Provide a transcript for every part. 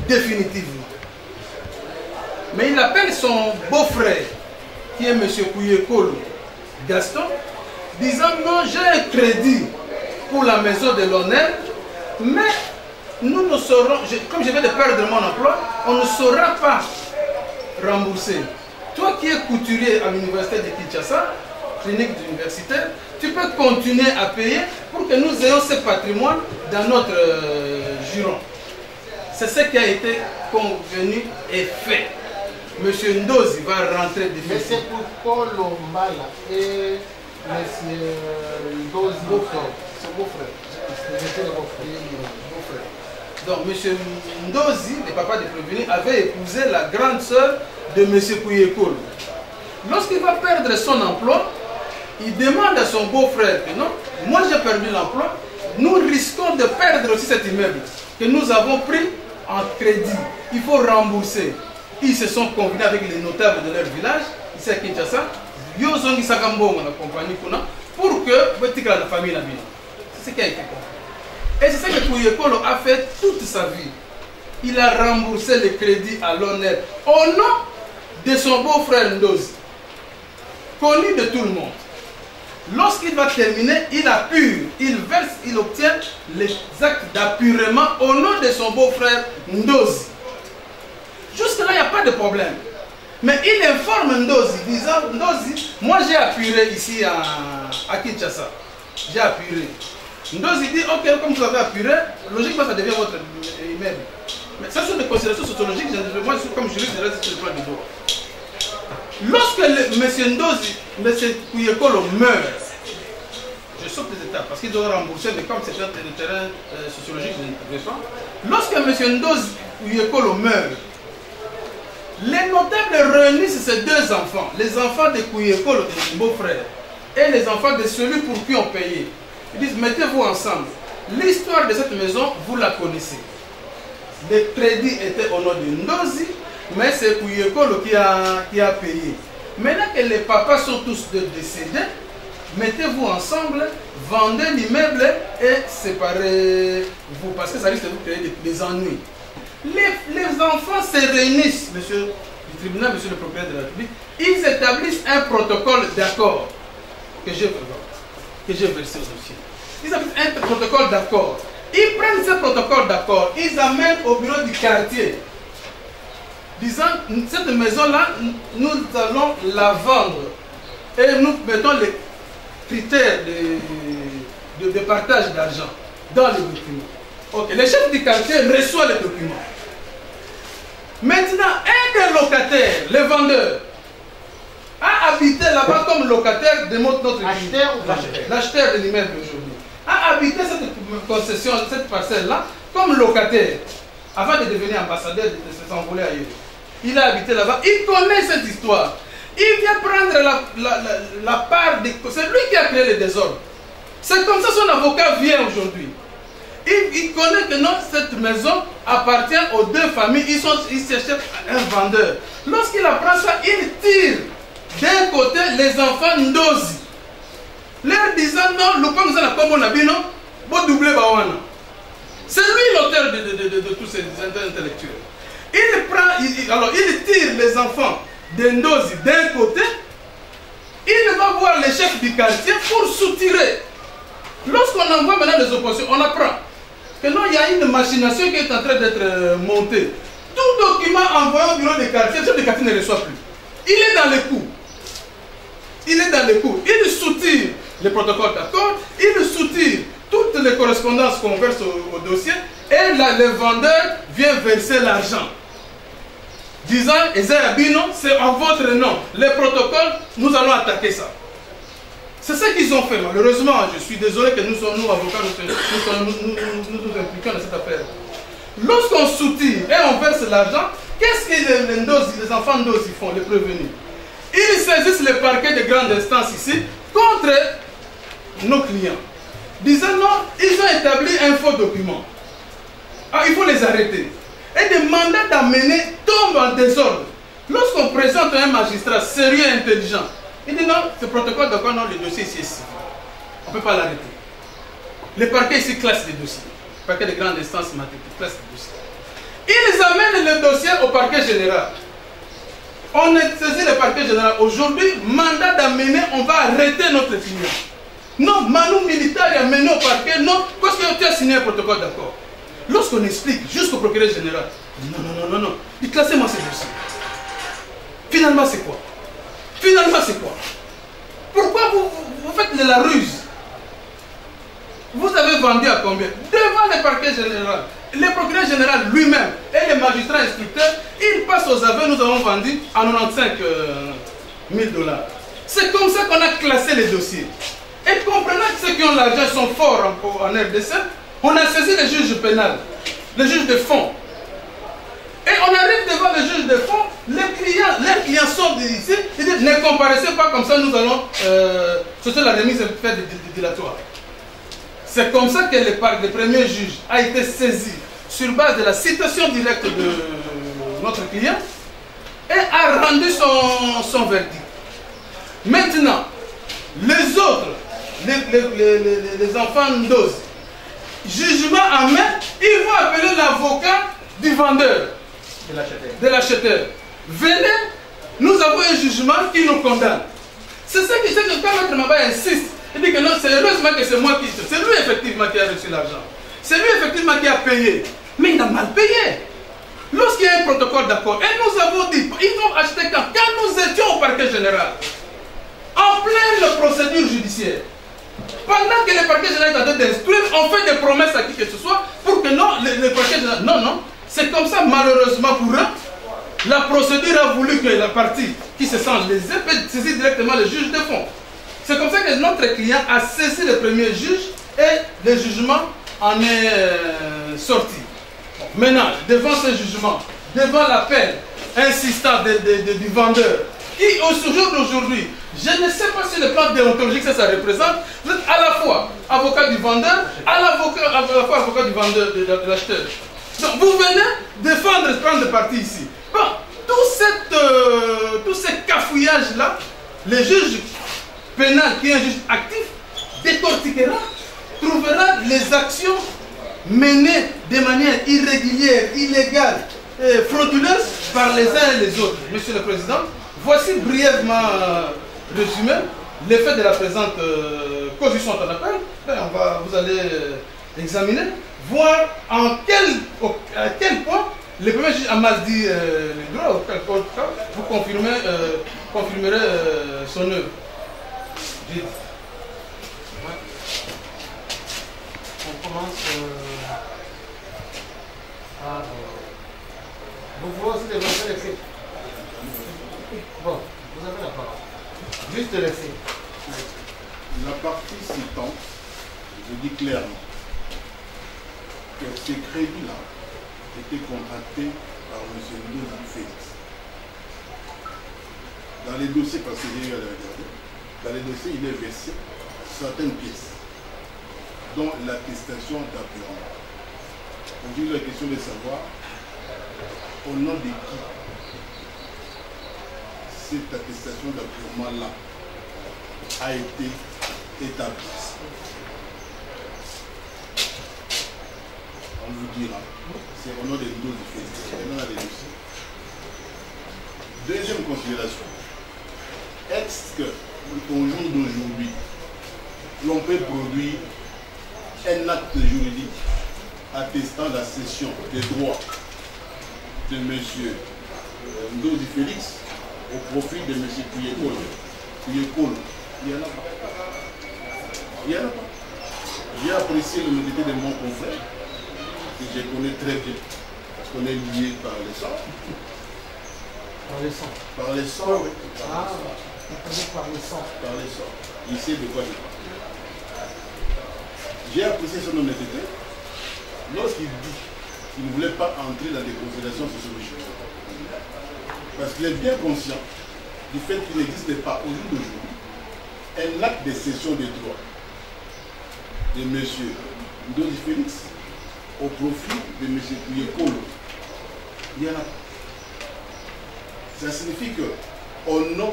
définitivement. Mais il appelle son beau-frère, qui est M. Kouyekolo Gaston, disant non, j'ai un crédit pour la maison de l'honneur, mais nous ne saurons, comme je viens de perdre mon emploi, on ne saura pas rembourser. Toi qui es couturier à l'université de Kinshasa, clinique universitaire, tu peux continuer à payer pour que nous ayons ce patrimoine dans notre giron. C'est ce qui a été convenu et fait. Monsieur Ndozi va rentrer de mais c'est pour Paul Mbala et Monsieur Ndozi, c'est beau-frère. Donc Monsieur Ndozi, le papa de prévenu, avait épousé la grande sœur de Monsieur Kouyekolo. Lorsqu'il va perdre son emploi, il demande à son beau-frère que non, moi j'ai perdu l'emploi, nous risquons de perdre aussi cet immeuble que nous avons pris en crédit. Il faut rembourser. Ils se sont convenus avec les notables de leur village, ici à Kinshasa, pour que la famille la vie. C'est ce qui a été fait. Et c'est ce que Kouyekolo a fait toute sa vie. Il a remboursé le crédit à l'honneur au nom de son beau-frère Ndozi, connu de tout le monde. Lorsqu'il va terminer, il appure, il verse, il obtient les actes d'appurement au nom de son beau-frère Ndozi. Jusque-là, il n'y a pas de problème. Mais il informe Ndozi, disant, Ndozi, moi j'ai appuré ici à Kinshasa. J'ai appuré. Ndozi dit, ok, comme vous avez appuré, logiquement ça devient votre immeuble. Mais ça sont des considérations sociologiques, moi comme juriste, je reste sur le plan du droit. Lorsque M. Ndozi, M. Kouyekolo meurt, je saute les étapes parce qu'il doit rembourser, mais comme c'est un terrain sociologique, je ne peux pas. Lorsque M. Ndozi Kouyekolo meurt, les notables réunissent ces deux enfants, les enfants de Kouyekolo, de son beau-frère, et les enfants de celui pour qui on payait. Ils disent, mettez-vous ensemble. L'histoire de cette maison, vous la connaissez. Le crédit était au nom de Ndozi, mais c'est Kouyekolo qui a payé. Maintenant que les papas sont tous décédés, mettez-vous ensemble, vendez l'immeuble et séparez-vous, parce que ça risque de vous créer des ennuis. Les enfants se réunissent, monsieur du tribunal, monsieur le procureur de la République, ils établissent un protocole d'accord que j'ai versé au dossier. Ils établissent un protocole d'accord. Ils prennent ce protocole d'accord, ils amènent au bureau du quartier, disant, cette maison-là, nous allons la vendre. Et nous mettons les critères de partage d'argent dans les documents. Ok, le chef du quartier reçoit les documents. Maintenant, un des locataires, le vendeur, a habité là-bas comme locataire de notre l'acheteur de l'immeuble aujourd'hui, a habité cette concession, cette parcelle-là, comme locataire, avant de devenir ambassadeur, de s'envoler ailleurs. Il a habité là-bas, il connaît cette histoire. Il vient prendre la part de... C'est lui qui a créé le désordre. C'est comme ça son avocat vient aujourd'hui. Il connaît que non, cette maison appartient aux deux familles. Ils cherchent un vendeur. Lorsqu'il apprend ça, il tire d'un côté les enfants Ndozi, leur disant non, le pas nous a comme on a dit non, bon doubler Bawana. C'est lui l'auteur de tous ces intellectuels. Il tire les enfants de Ndozi d'un côté, il va voir les chefs du quartier pour soutirer. Lorsqu'on envoie maintenant les oppositions, on apprend que non, il y a une machination qui est en train d'être montée. Tout document envoyé au bureau des quartiers, le chef de quartier ne reçoit plus. Il est dans les coups. Il est dans les coups. Il soutire les protocoles d'accord, il soutire toutes les correspondances qu'on verse au dossier, et là, le vendeur vient verser l'argent. Disant, Ezayabino, c'est en votre nom. Les protocoles, nous allons attaquer ça. C'est ce qu'ils ont fait. Malheureusement, je suis désolé que nous avocats, nous impliquons dans cette affaire. Lorsqu'on soutire et on verse l'argent, qu'est-ce que les enfants Ndozi font, les prévenus? Ils saisissent le parquet de grande instance ici contre nos clients. Disant non, ils ont établi un faux document. Ah, il faut les arrêter. Et des mandats d'amener tombent en désordre. Lorsqu'on présente un magistrat sérieux et intelligent, il dit non, ce protocole d'accord, non, le dossier ici est civil. On ne peut pas l'arrêter. Le parquet ici classe les dossiers. Le parquet de grande instance classe les dossiers. Ils amènent le dossier au parquet général. On est saisi le parquet général. Aujourd'hui, mandat d'amener, on va arrêter notre client. Non, Manu militaire est amené au parquet, non, parce que tu as signé un protocole d'accord. Lorsqu'on explique jusqu'au procureur général, non, il classez-moi ces dossiers. Finalement, c'est quoi? Finalement, c'est quoi? Pourquoi vous faites de la ruse? Vous avez vendu à combien? Devant le parquet général. Le procureur général lui-même et les magistrats instructeurs, ils passent aux aveux, nous avons vendu à 95 000 $. C'est comme ça qu'on a classé les dossiers. Et comprenant que ceux qui ont l'argent sont forts en RDC, on a saisi le juge pénal, le juge de fonds. Et on arrive devant le juge de fonds, les clients sont ici, ils disent ne comparaissez pas comme ça, nous allons chercher la remise et faire des dilatoires. C'est comme ça que le premier juge a été saisi sur base de la citation directe de notre client et a rendu son verdict. Maintenant, les autres, les enfants d'os, jugement en main, ils vont appeler l'avocat du vendeur, de l'acheteur. Venez, nous avons un jugement qui nous condamne. C'est ça qui fait que quand Maître Maba insiste, il dit que non, c'est heureusement que c'est moi qui... C'est lui effectivement qui a reçu l'argent. C'est lui effectivement qui a payé. Mais il a mal payé. Lorsqu'il y a un protocole d'accord, et nous avons dit, ils ont acheté quand nous étions au parquet général, en pleine procédure judiciaire, pendant que le parquet général est en train d'instruire, on fait des promesses à qui que ce soit pour que non, le parquet général... Non, c'est comme ça, malheureusement pour eux, la procédure a voulu que la partie qui se sent lésée peut saisir directement le juge de fond. C'est comme ça que notre client a saisi le premier juge et le jugement en est sorti. Maintenant, devant ce jugement, devant l'appel insistant du vendeur, qui au jour d'aujourd'hui, je ne sais pas si le plan déontologique ça représente, vous êtes à la fois avocat du vendeur, à la fois avocat du vendeur, de l'acheteur. Donc vous venez défendre, prendre parti ici. Bon, tout ce cafouillage-là, le juge pénal qui est un juge actif décortiquera, trouvera les actions menées de manière irrégulière, illégale, frauduleuse par les uns et les autres. Monsieur le Président, voici brièvement résumé l'effet de la présente caution en appel. Vous allez examiner, voir à quel point le premier juge a mal dit les droits, vous confirmerez son œuvre. On commence par... Vous voulez aussi développer les faits. Bon, vous avez la parole. Juste les faits. La partie citante, je dis clairement que ces crédits-là étaient contractés par M. Ndozi Félix. Dans les dossiers, parce que j'ai eu à la regarder, dans les dossiers, il est versé certaines pièces, dont l'attestation d'apurement. Aujourd'hui, la question de savoir au nom de qui cette attestation d'apurement-là a été établie. On vous dira, c'est au nom des Ndozi Félix, maintenant dans les dossiers. Deuxième considération, est-ce que au jour d'aujourd'hui, l'on peut produire un acte juridique attestant la cession des droits de M. Ndozi Félix au profit de M. Kuyekolo? Il n'y en a pas. Il n'y en a pas. J'ai apprécié l'honnêteté de mon confrère, que je connais très bien, parce qu'on est liés par le sang. Par le sang. Par le sang, oui. Ah, par le sang. Par le sang. Il sait de quoi je parle. J'ai apprécié son honnêteté lorsqu'il dit qu'il ne voulait pas entrer dans des considérations sociologiques. Parce qu'il est bien conscient du fait qu'il n'existe pas au jour d'aujourd'hui un acte de cession des droits de M. Ndozi Félix au profit de M. Kuyekolo. Il y en a pas. Ça signifie que, au nom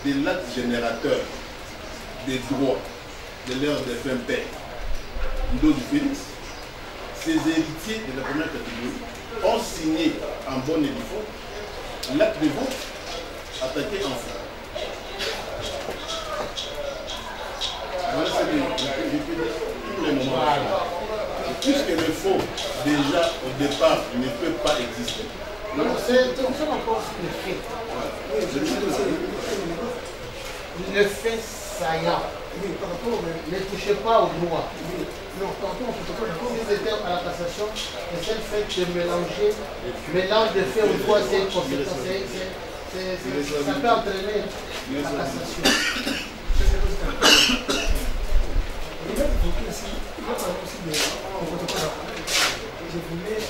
de l'acte générateur des droits de leur défunt père, Ndozi Félix, ses héritiers de la première catégorie ont signé en bonne et due forme l'acte de vente attaqué en fond. Voilà ce que je peux dire pour les moments. Puisque le faux, déjà au départ, ne peut pas exister. Non, c'est encore le fait. Le fait saillant. Ne touchez pas au droit. Non, si c'était à la cassation, le seul fait de mélanger, mélange de fait au droit, c'est une conséquence. Ça peut entraîner la cassation. Je voulais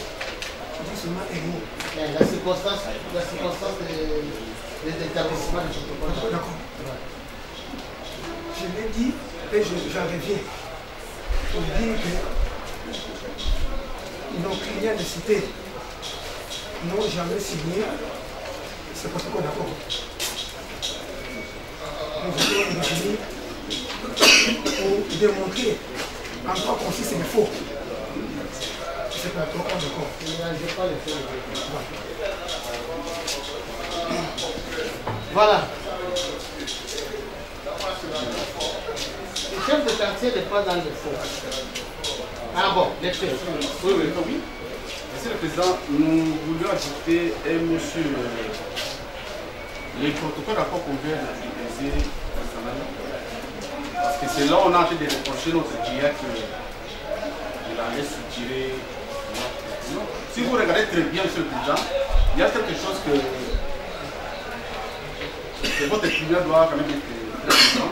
justement aimer. La circonstance des établissements de protocole. D'accord. Je l'ai dit et j'en reviens pour dire qu'ils n'ont plus rien de cité. Ils n'ont jamais signé ce protocole d'accord. Nous voulons imaginer pour démontrer en quoi consiste le faux. C'est pas trop d'accord. Ne mélangez pas les faits. Voilà. Le chef de quartier n'est pas dans le faux. Ah bon, les faits. Oui. Monsieur le Président, nous voulions ajouter un mot sur les protocoles d'accord qu'on vient d'utiliser récemment. Parce que c'est là où on a en train de reprocher notre GIA qu'il allait soutirer. Si vous regardez très bien, Monsieur le Président, il y a quelque chose que votre tribunal doit quand même être très présent.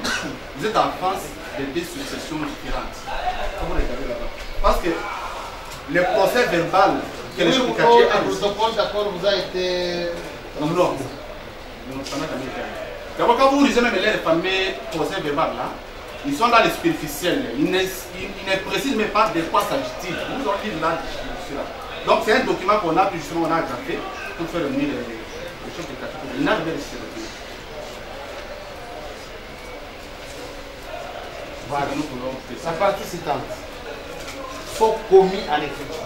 Vous êtes en face de deux successions différentes. Vous regardez là-bas. Parce que le procès verbal que le chef de quartier a reçu. Le protocole d'accord vous a été. Non. Ça n'a jamais été. D'abord, quand vous lisez même les fameux procès verbal là, ils sont dans les superficiels. Ils ne précisent même pas de quoi s'agit-il. Vous en dites là, là. Donc c'est un document qu'on a pu justement on a fait pour faire venir le chef de quartier. Il n'a jamais réussi à le faire. Voilà. Sa partie citante. Faux commis à l'écriture.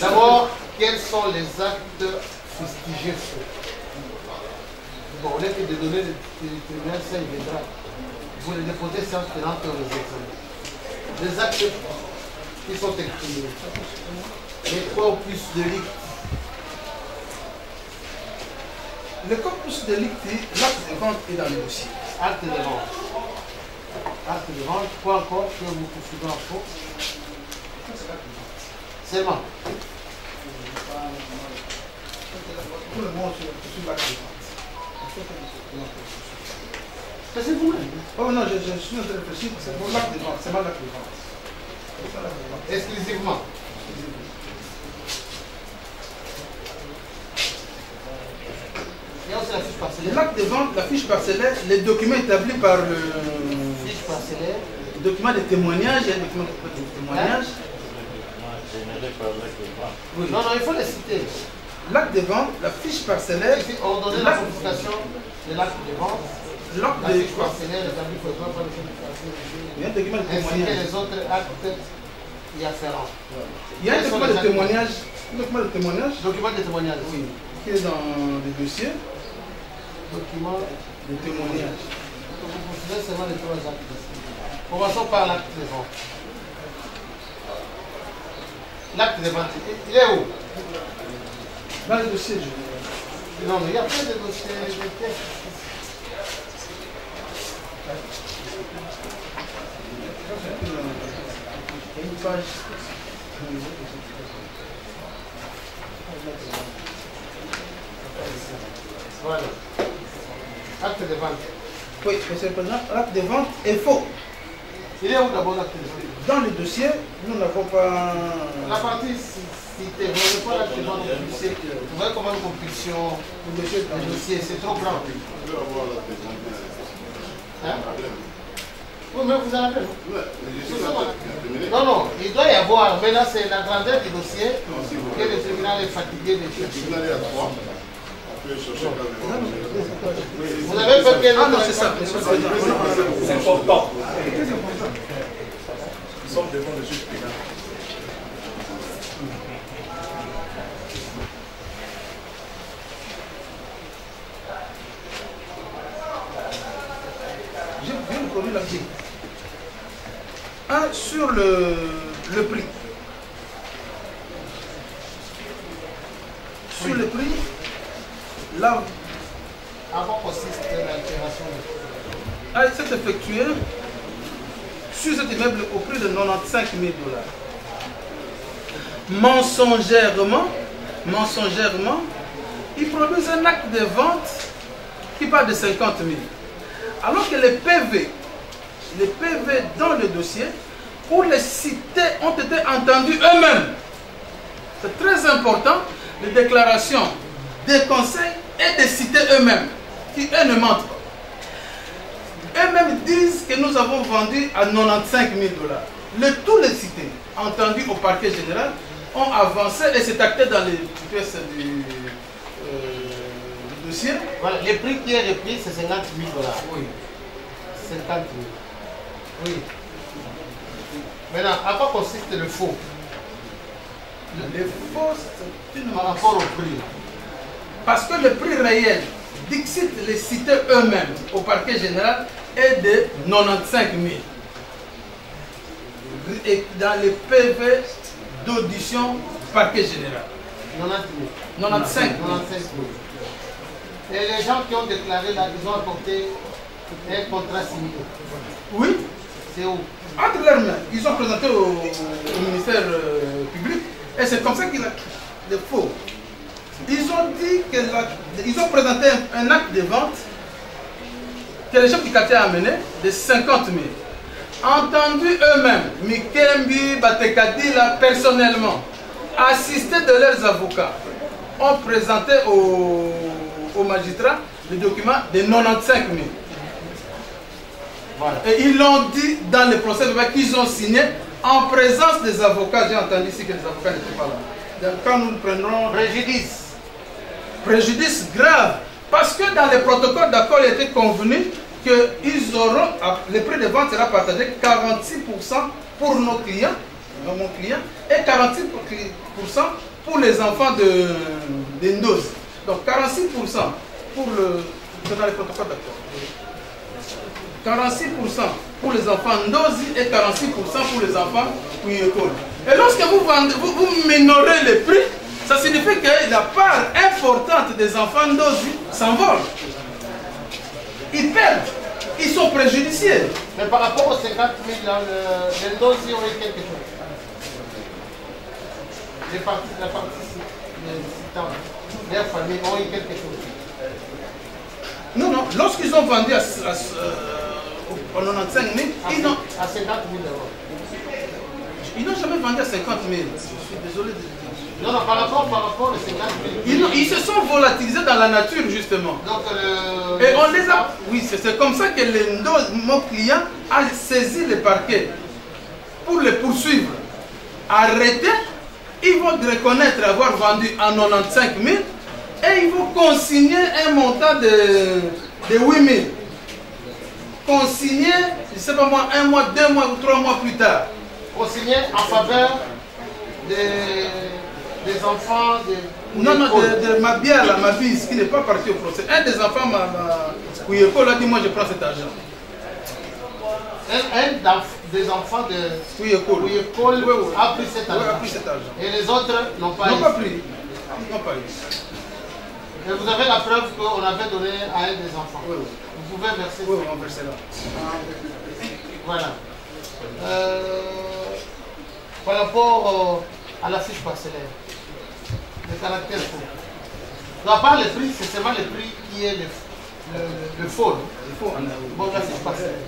D'abord, quels sont les actes fustigés faux? Bon, au lieu de donner le tribunal, ça il viendra. Vous les déposez sans tenant les examens. Les actes qui sont exprimés. Les corpus delicti. Le corpus delicti, l'acte de vente est dans le dossier. Acte de vente. Acte de vente, quoi encore que vous poursuivez en faux? Seulement. Pour le moment, je suis l'acte de vente. C'est vous-même. Oh non, je suis en train de réfléchir, c'est pour l'acte de vente, c'est pas l'acte de vente. Exclusivement. Et aussi la fiche parcellaire. L'acte de vente, la fiche parcellaire, les documents établis par le Fiche parcellaire. document de témoignage, il y a un document de témoignage. Oui. Non, il faut les citer. L'acte de vente, la fiche parcellaire, Ici, ordonner la confiscation de l'acte de vente. l'acte La de fiche parcellaire établie par le chef de quartier. il y a un document de Ainsi que témoignage. les autres actes y afférents. Il y a un document de témoignage, Document de témoignage. oui, qui est dans le dossier Document de témoignage. Vous considérez seulement les trois actes. Commençons par l'acte de vente. L'acte de vente, il est où? Dans le dossier, Non, mais il y a plein de dossiers, de textes. une page. Voilà. Acte de vente. Oui, monsieur le Président, l'acte de vente est faux. Il est où d'abord l'acte de vente? Dans le dossier, nous n'avons pas. La partie citée, vous n'avez pas l'acte de vente compulsé. Vous voyez comment une compulsion, le dossier, c'est trop grand. Hein? Oui, mais vous en avez. Non, non, il doit y avoir. Mais là, c'est la grandeur du dossier que le tribunal est fatigué de chercher. peux chercher quand même. Vous avez fait quel Ah non, c'est ça. C'est important. Nous sommes devant le juge pénal. Je viens de produire l'article. Un sur le prix. Sur le prix, là, À quoi consiste l'altération de prix? a été effectuée sur cet immeuble au prix de 95 000 $. Mensongèrement, ils produisent un acte de vente qui part de 50 000. Alors que les PV dans le dossier, où les cités ont été entendus eux-mêmes. C'est très important, les déclarations des conseils et des cités eux-mêmes, qui eux ne mentent pas. Eux-mêmes disent que nous avons vendu à 95 000 $. Tous les cités entendus au parquet général ont avancé et c'est acté dans les pièces du dossier. Voilà, le prix qui est repris, c'est 50 000 $. Oui. 50 000. Oui. Maintenant, à quoi consiste le faux? Les faux, c'est une Par rapport au prix. Parce que le prix réel, dixit les cités eux-mêmes au parquet général, est de 95 000. Et dans les PV d'audition parquet général. 90 000. 95 000. 95 000. Et les gens qui ont déclaré là, ils ont apporté un contrat signé. Oui, C'est où? entre leurs mains, ils ont présenté au ministère public et c'est comme ça qu'il a des faux. Ils ont dit que ils ont présenté un acte de vente que le chef du quartier a mené de 50 000. Entendu eux-mêmes, Mikembi, Batekadila personnellement, assistés de leurs avocats, ont présenté au magistrat le document de 95 000. Voilà. Et ils l'ont dit dans le procès qu'ils ont signé en présence des avocats. J'ai entendu ici que les avocats n'étaient pas là. Donc, quand nous prendrons préjudice grave, parce que dans les protocoles d'accord, il était convenu que le prix de vente sera partagé 46% pour nos clients, mon client, et 46% pour les enfants de Ndos. Donc 46% pour dans les protocoles d'accord. 46% pour les enfants Ndozi et 46% pour les enfants Kuyekol. Et lorsque vous minorez les prix, ça signifie que la part importante des enfants Ndozi s'envole. Ils perdent, ils sont préjudiciés. Mais par rapport aux 50 000, les Ndozi ont eu quelque chose. La participants, les familles ont eu quelque chose. Non, lorsqu'ils ont vendu à 95 000, À 50 000 €. Ils n'ont jamais vendu à 50 000. Je suis désolé de dire. Non, par rapport aux 50 000. Ils se sont volatilisés dans la nature, justement. Donc, et on les a. Oui, c'est comme ça que mon client a saisi le parquet pour les poursuivre. Arrêtés, ils vont reconnaître avoir vendu à 95 000 et ils vont consigner un montant de 8 000. Consigner, je ne sais pas moi, 1 mois, 2 mois ou 3 mois plus tard. Consigné en faveur des enfants Non, de ma bière, ma bise, qui n'est pas partie au procès. Un des enfants, Kouyeko, a dit moi je prends cet argent. Un des enfants de Kouyeko a pris cet argent. Oui, a pris cet argent. Et les autres n'ont pas Ils eu. n'ont pas pris. Ils n'ont pas eu. Et vous avez la preuve qu'on avait donné à un des enfants. Oui, oui. Vous pouvez verser. Oui, on verse là. Voilà. Par rapport à la fiche parcellaire, le caractère faux. Donc, à part le prix, c'est seulement le prix qui est le faux. Il faut en avoir. Bon, la fiche parcellaire.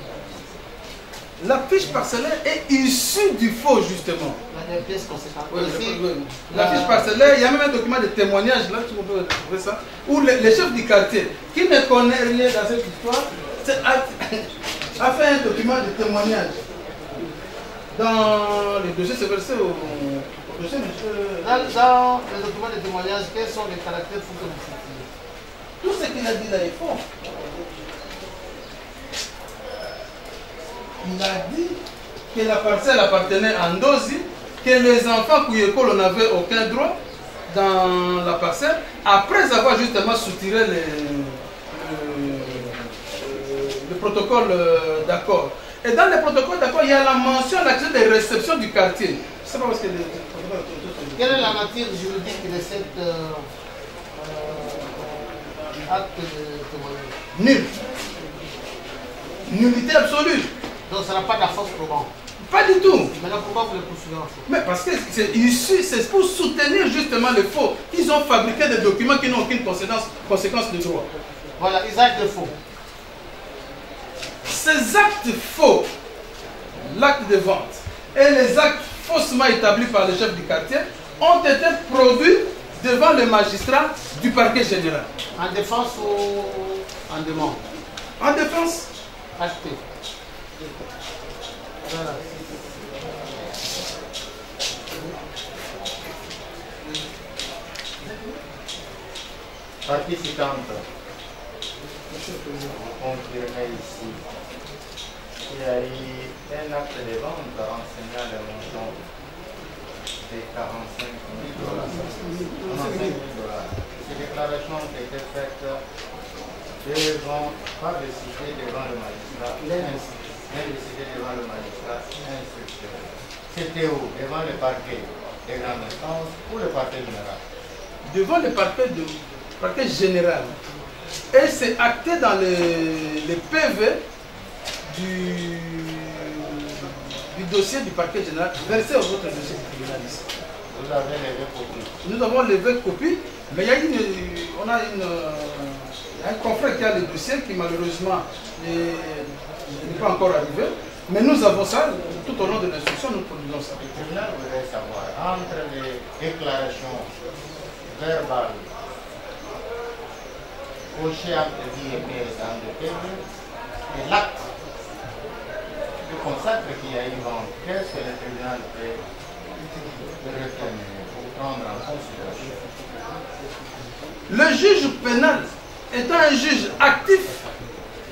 La fiche parcellaire est issue du faux, justement. La pièce conséquente. Oui, Ici, la fiche parcellaire, il y a même un document de témoignage là, tu peux trouver ça, où le chef du quartier, qui ne connaît rien dans cette histoire, a fait un document de témoignage. Dans le dossier, c'est versé au dossier, monsieur. Dans les documents de témoignage, quels sont les caractères faux que vous citez? Tout ce qu'il a dit là est faux. Il a dit que la parcelle appartenait à Ndozi, que les enfants Kouyekolo n'avaient aucun droit dans la parcelle, après avoir justement soutiré le protocole d'accord. Et dans le protocole d'accord, il y a la mention l'accès des réceptions du quartier. Je ne sais pas où est-ce que Quelle est la matière juridique de cet acte de témoignage? Nul. Nullité absolue. Donc ça n'a pas de la force probante. Pas du tout. Maintenant pourquoi vous le poursuivez en faux? Mais parce que c'est issu, c'est pour soutenir justement le faux. Ils ont fabriqué des documents qui n'ont aucune conséquence de droit. Voilà, les actes de faux. Ces actes faux, l'acte de vente et les actes faussement établis par le chef du quartier ont été produits devant le magistrat du parquet général. En défense ou en demande? En défense. Acheté. Voilà. Participante, vous confirmez ici qu'il y a eu un acte de vente enseignant le montant de 45 000 $. Ces déclarations ont été faites par le cité devant le magistrat, décidé devant le magistrat instructeur. C'était où? Devant le parquet de grande instance ou le parquet général? Devant le parquet général. Et c'est acté dans les PV du dossier du parquet général versé aux autres dossiers du tribunal ici. Vous avez levé copie? Nous avons levé copie, mais il y a un confrère qui a le dossier qui malheureusement n'est pas encore arrivé. Mais nous avons ça, tout au long de l'instruction, nous produisons ça. Le tribunal voudrait savoir, entre les déclarations verbales cochées entre guillemets dans le PV et l'acte de consacre qu'il y a eu vente, qu'est-ce que le tribunal peut retenir pour prendre en considération? Le juge pénal étant un juge actif,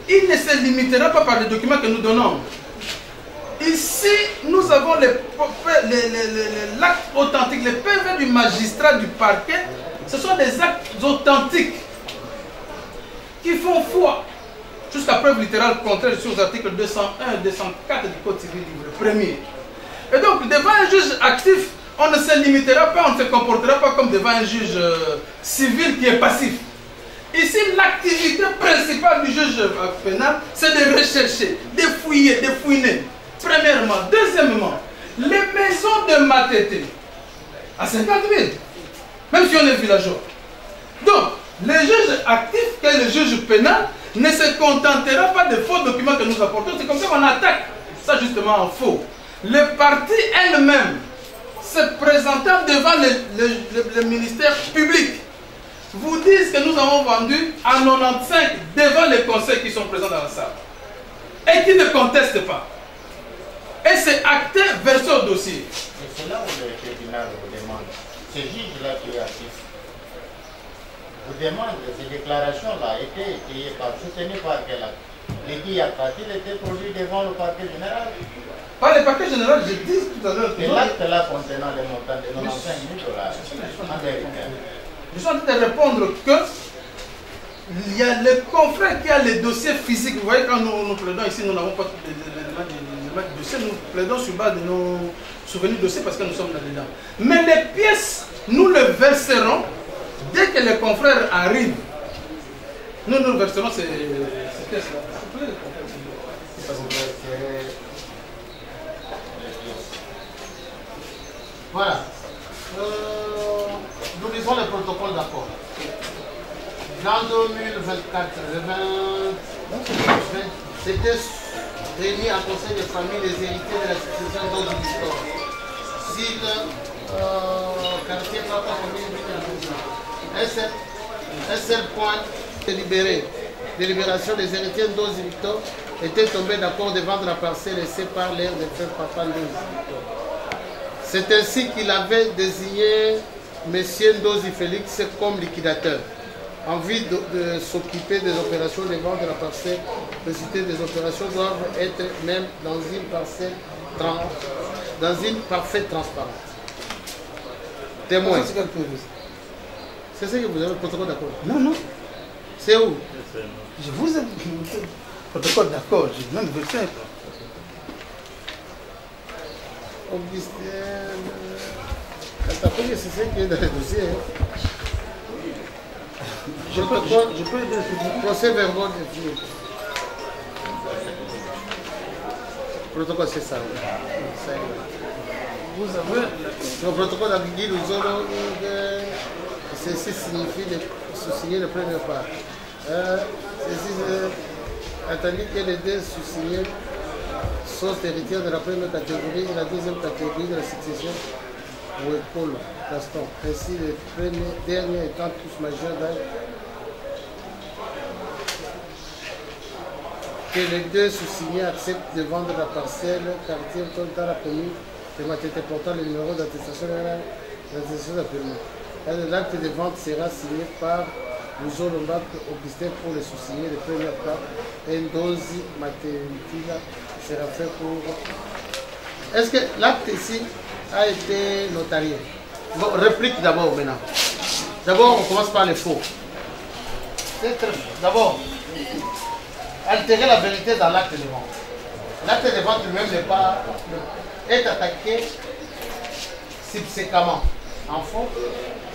il ne se limitera pas par les documents que nous donnons. Ici, nous avons l'acte authentique, les PV du magistrat du parquet. Ce sont des actes authentiques qui font foi, jusqu'à preuve littérale contraire sur les articles 201 et 204 du Code civil livre premier. Et donc, devant un juge actif, on ne se limitera pas, on ne se comportera pas comme devant un juge civil qui est passif. Ici, l'activité principale du juge pénal, c'est de rechercher, de fouiller, de fouiner. Premièrement. Deuxièmement, les maisons de Matete, à 50 000, même si on est villageois. Donc, le juge actif, qui est le juge pénal, ne se contentera pas des faux documents que nous apportons. C'est comme ça qu'on attaque ça justement en faux. Les parties elles-mêmes, se présentant devant le ministère public, vous disent que nous avons vendu à 95 devant les conseils qui sont présents dans la salle et qui ne contestent pas. Et c'est acté versé au dossier. Et c'est là où le tribunal vous demande, ce juge-là qui est actif, vous demande ces déclarations-là étaient soutenues par quel acte? Les qui a-t-il été produit devant le parquet général? Par le parquet général, je dis tout à l'heure que l'acte-là contenant le montant de 95 000 $, en vérité. Je suis en train de répondre que il y a le confrère qui a les dossiers physiques. Vous voyez, quand nous plaidons ici, nous n'avons pas l'élément du dossier, nous plaidons sur base de nos souvenirs de dossier parce que nous sommes là-dedans. Mais les pièces, nous les verserons dès que les confrères arrivent. Nous verserons ces pièces-là. Voilà. Nous lisons le protocole d'accord. En 2024, le 20, c'était réuni en conseil de famille les héritiers de la succession d'Ozi Victor. Site, quartier, papa, famille, un seul point délibéré. Délibération des héritiers d'Ozi Victor étaient tombés d'accord de vendre la parcelle laissée par l'air de frère papa d'Ozi Victor. C'est ainsi qu'il avait désigné M. Ndozi Félix comme liquidateur. en vue de s'occuper des opérations de vente de la parcelle, les sociétés des opérations doivent être même dans une parcelle dans une parfaite transparence. Témoin. C'est ce que vous avez le protocole d'accord? Non, non. C'est où? Je vous ai montré le protocole d'accord. J'ai même versé. Augustin. C'est ce qui est dans le dossier. Je peux aider le procès verbal défini. Le protocole, c'est ça. Vous avez. Le protocole d'Abigui, ceci signifie de sous-signer la première part. Attendu que les deux sous-signés sont héritiers de la première catégorie et la deuxième catégorie de la succession ou école Gaston. Ainsi, les premiers derniers étant tous majeurs d'âge, que les deux sous-signés acceptent de vendre la parcelle quartier dans la commune de Matete portant le numéro d'attestation d'appellement. L'acte de vente sera signé par Luzo Lombac Augustin pour les sous-signés de première part et Ndozi Matentila sera fait pour... Est-ce que l'acte ici a été notarié? Bon, réplique d'abord maintenant. D'abord, on commence par les faux. D'abord, altérer la vérité dans l'acte de vente. L'acte de vente lui-même n'est pas... est attaqué subséquemment. En fond,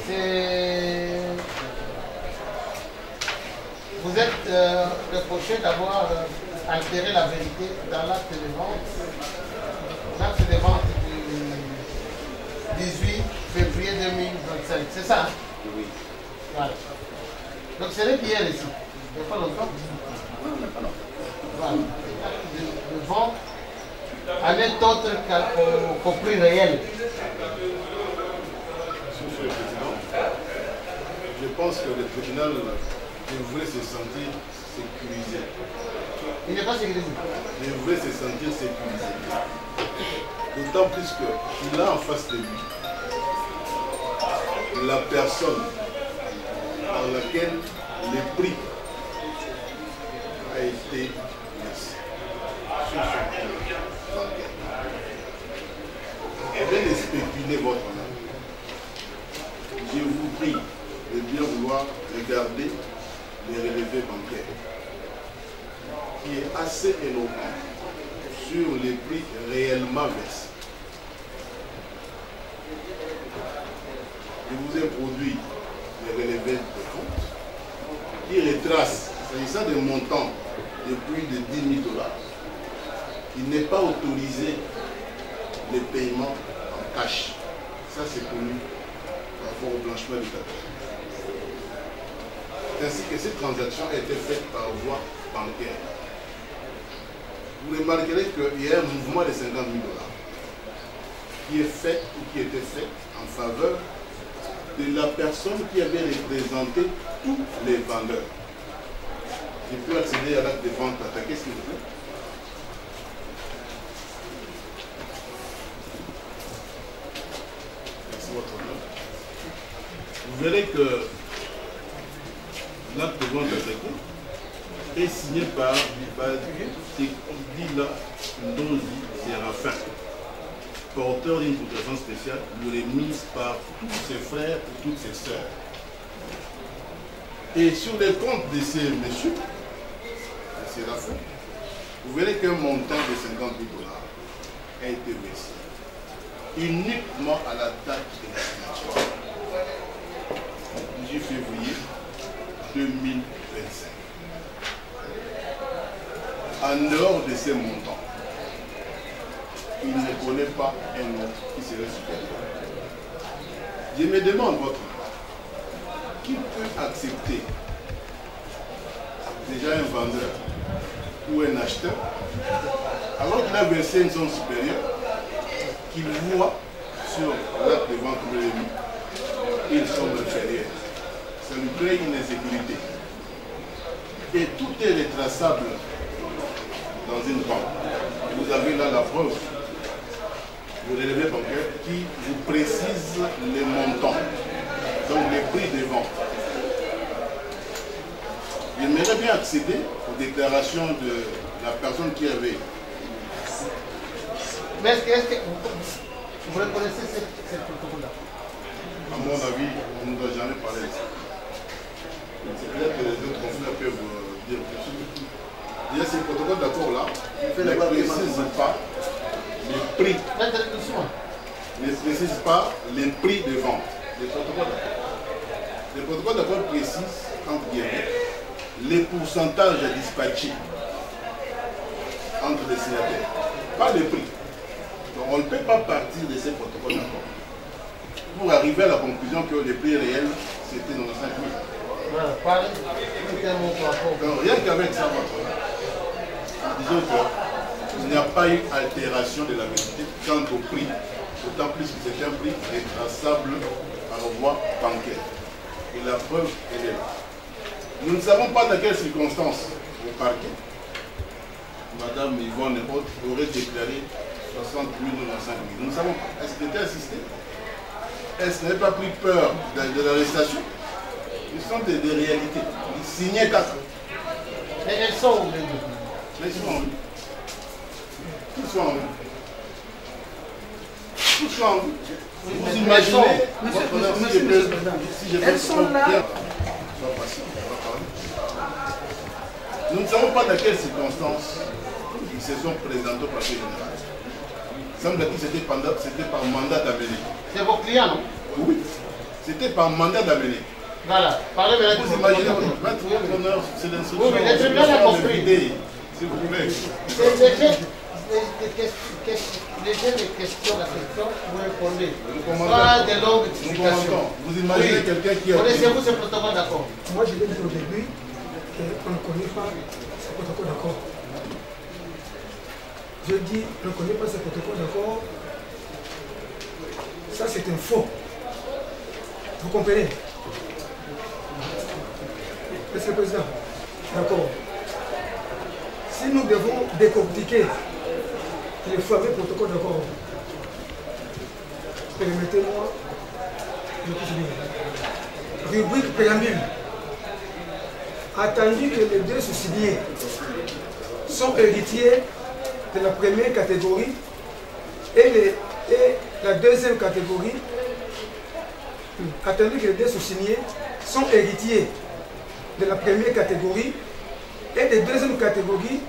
c'est... Vous êtes reproché d'avoir altéré la vérité dans l'acte de vente. L'acte de vente du 18 février 2025. C'est ça, hein? Oui. Voilà. Donc c'est hier ici. Il n'y a pas longtemps. Voilà. L'acte de vente en est autre qu'au prix réel. Monsieur le Président, je pense que le tribunal devrait se sentir sécurisé. Il n'est pas sécurisé. Devrait se sentir sécurisé. D'autant plus qu'il a en face de lui la personne dans laquelle le prix a été laissé sur son compte bancaire. Et bien de spéculer votre honneur. Je vous prie de bien vouloir regarder les relevés bancaires, qui est assez éloquent sur les prix réellement versés. Je vous ai produit les relevés de compte qui retracent, s'agissant des montants de plus de 10 000 $, il n'est pas autorisé les paiements en cash. Ça, c'est connu par rapport au blanchiment du capital. Ainsi que cette transaction a été faite par voie bancaire. Vous remarquerez qu'il y a un mouvement de 50 000 $ qui est fait ou qui était fait en faveur de la personne qui avait représenté tous les vendeurs. Je peux accéder à l'acte de vente attaqué, s'il vous plaît. Merci votre honneur. Vous verrez que l'acte de vente attaqué est signé par Dila Ndozi Séraphin, porteur d'une protection spéciale, remise par tous ses frères et toutes ses sœurs. Et sur les comptes de ces messieurs, de Séraphin, vous verrez qu'un montant de 50 000 $ a été versé uniquement à la date de la signature, 18 février 2025. En dehors de ces montants, il ne connaît pas un autre qui serait supérieur. Je me demande, votre qui peut accepter déjà un vendeur ou un acheteur, alors qu'il a versé une somme supérieure, qu'il voit sur l'acte de vente de lui une somme inférieure. Ça lui crée une insécurité. Et tout est retraçable dans une banque. Vous avez là la preuve du relevé bancaire qui vous précise les montants, donc les prix de vente. J'aimerais bien accéder aux déclarations de la personne qui avait. Mais est-ce que vous reconnaissez ce protocole-là? À mon avis, on ne doit jamais parler de ça. C'est peut-être que les autres confrères peuvent dire quelque chose. Il y a ces protocoles d'accord-là, ne précise pas les prix. Ne précise pas les prix de vente. Les protocoles d'accord précisent, entre guillemets, les pourcentages dispatchés entre les signataires, pas les prix. Donc on ne peut pas partir de ces protocoles d'accord pour arriver à la conclusion que les prix réels, c'était 95 000. Voilà, donc rien qu'avec ça, disons qu'il n'y a pas eu altération de la vérité quant au prix, d'autant plus que c'est un prix traçable par voie bancaire. Et la preuve, elle est là. Nous ne savons pas dans quelles circonstances au parquet, Madame Yvonne et autres auraient déclaré 60 000 ou 95 000. Nous ne savons pas. Est-ce qu'elle était assistée? Est-ce qu'elle n'avait pas pris peur de l'arrestation? Ce sont des réalités. Ils signaient 4. Et elles sont où les deux? Ils sont en vue. Tous sont en vue. Tous sont en vue. Vous imaginez, elles sont là. Nous ne savons pas dans quelles circonstances ils se sont présentés au parquet général. Il semble que c'était par mandat d'amener. C'est vos clients, non? Oui. C'était par mandat d'amener. Voilà. Parlez maintenant. Vous imaginez, votre honneur, c'est l'instruction. Oui, mais le tribunal a compris. S'il vous plaît. Les questions, la question, vous répondez. Pas Pas de longues explications. Vous imaginez quelqu'un qui a... Connaissez-vous ce protocole d'accord? Moi, je l'ai dit au début qu'on ne connaît pas ce protocole d'accord. Je dis, on ne connaît pas ce protocole d'accord. Ça, c'est un faux. Vous comprenez? Monsieur le Président, d'accord. Si nous devons décortiquer les fameux protocoles d'accord, permettez-moi de continuer. Rubrique préambule. Attendu que les deux sous-signés sont héritiers de la première catégorie et la deuxième catégorie, attendu que les deux sous-signés sont héritiers de la première catégorie et de la deuxième catégorie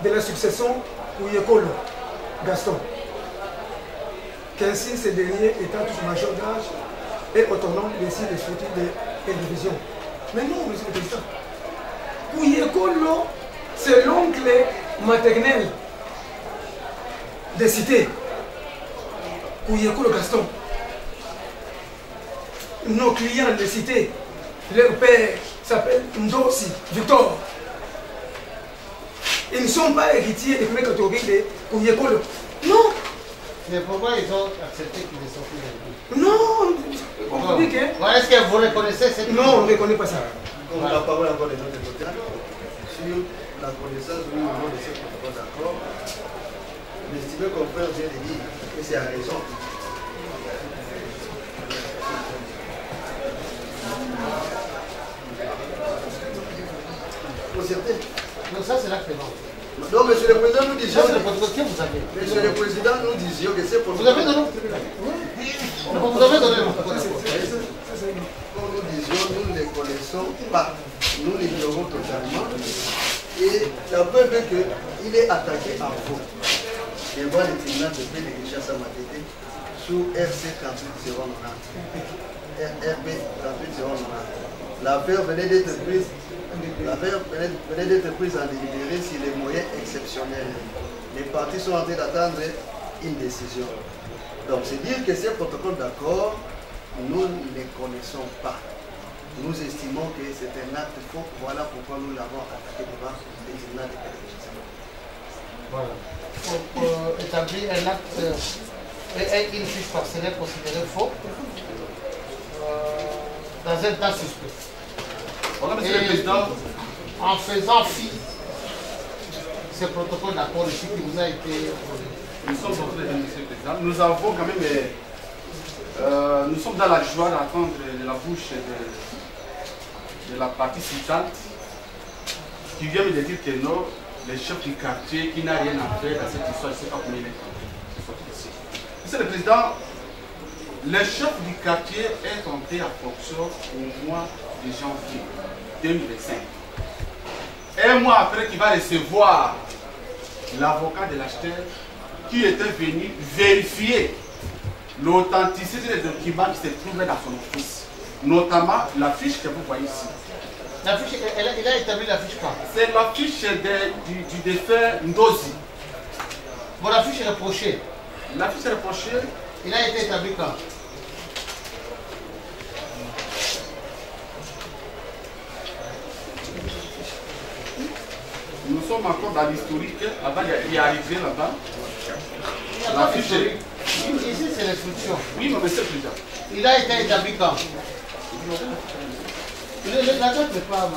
de la succession Ouyekolo Gaston, qu'ainsi ces derniers étant tous majeurs d'âge et autonome ainsi des structures d'indivision. Mais non, monsieur le Président, Ouyekolo, c'est l'oncle maternel des cités. Ouyekolo Gaston. Nos clients des cités, leur père s'appelle Ndosi Victor. Ils ne sont pas héritiers des premières catégories de Ouyekolo. Non. Mais pourquoi ils ont accepté qu'ils aient sorti de la vie? Non. On dit que... Est-ce que vous reconnaissez cette... Non, on ne reconnaît pas ça. Comme la parole encore des autres côtés, sur la connaissance du niveau de ce protocole d'accord, l'estimé confrère vient de dire que c'est à raison. Pour certains. Non, ça c'est l'acte de vente. Non, monsieur le Président, nous disions... Ça c'est le protocole que vous avez. Monsieur le Président, nous disions que c'est pour... Vous avez donné au tribunal? Vous avez donné le protocole. Comme nous disions, nous ne les connaissons pas. Nous l'ignorons totalement. Et la preuve est qu'il est attaqué en faux. Devant le tribunal de paix de Kinshasa Matete sous RC 38 090. RB 38 090. L'affaire venait d'être prise. L'affaire venait d'être prise en délibéré sur les moyens exceptionnels. Les parties sont en train d'attendre une décision. Donc c'est dire que ces protocoles d'accord, nous ne les connaissons pas. Nous estimons que c'est un acte faux. Voilà pourquoi nous l'avons attaqué devant les tribunaux de Kinshasa. Voilà. Pour établir un acte et une fiche parcellaire considérée faux dans un temps suspect. Voilà, monsieur le Président. En faisant fi ce protocole d'accord ici qui vous a été opposé. Nous sommes monsieur le Président. Nous avons quand même, nous sommes dans la joie d'entendre de la bouche de la partie citante qui vient me dire que non, le chef du quartier qui n'a rien à faire dans cette histoire, je ne sais pas comment il est entré. Monsieur le Président, le chef du quartier est entré en fonction au mois de janvier 2025. Un mois après qu'il va recevoir l'avocat de l'acheteur qui était venu vérifier l'authenticité des documents qui se trouvaient dans son office, notamment la fiche que vous voyez ici. La fiche, il a établi la fiche quand? C'est la fiche du défunt Ndozi. Bon, la fiche reprochée. La fiche reprochée, Il a été établi quand? nous sommes encore dans l'historique avant d'y arriver là-bas. Il n'y a La pas fiche d'historique. Ici, c'est l'instruction. Oui, mais monsieur le Président. Il a été établi quand? La date n'est pas...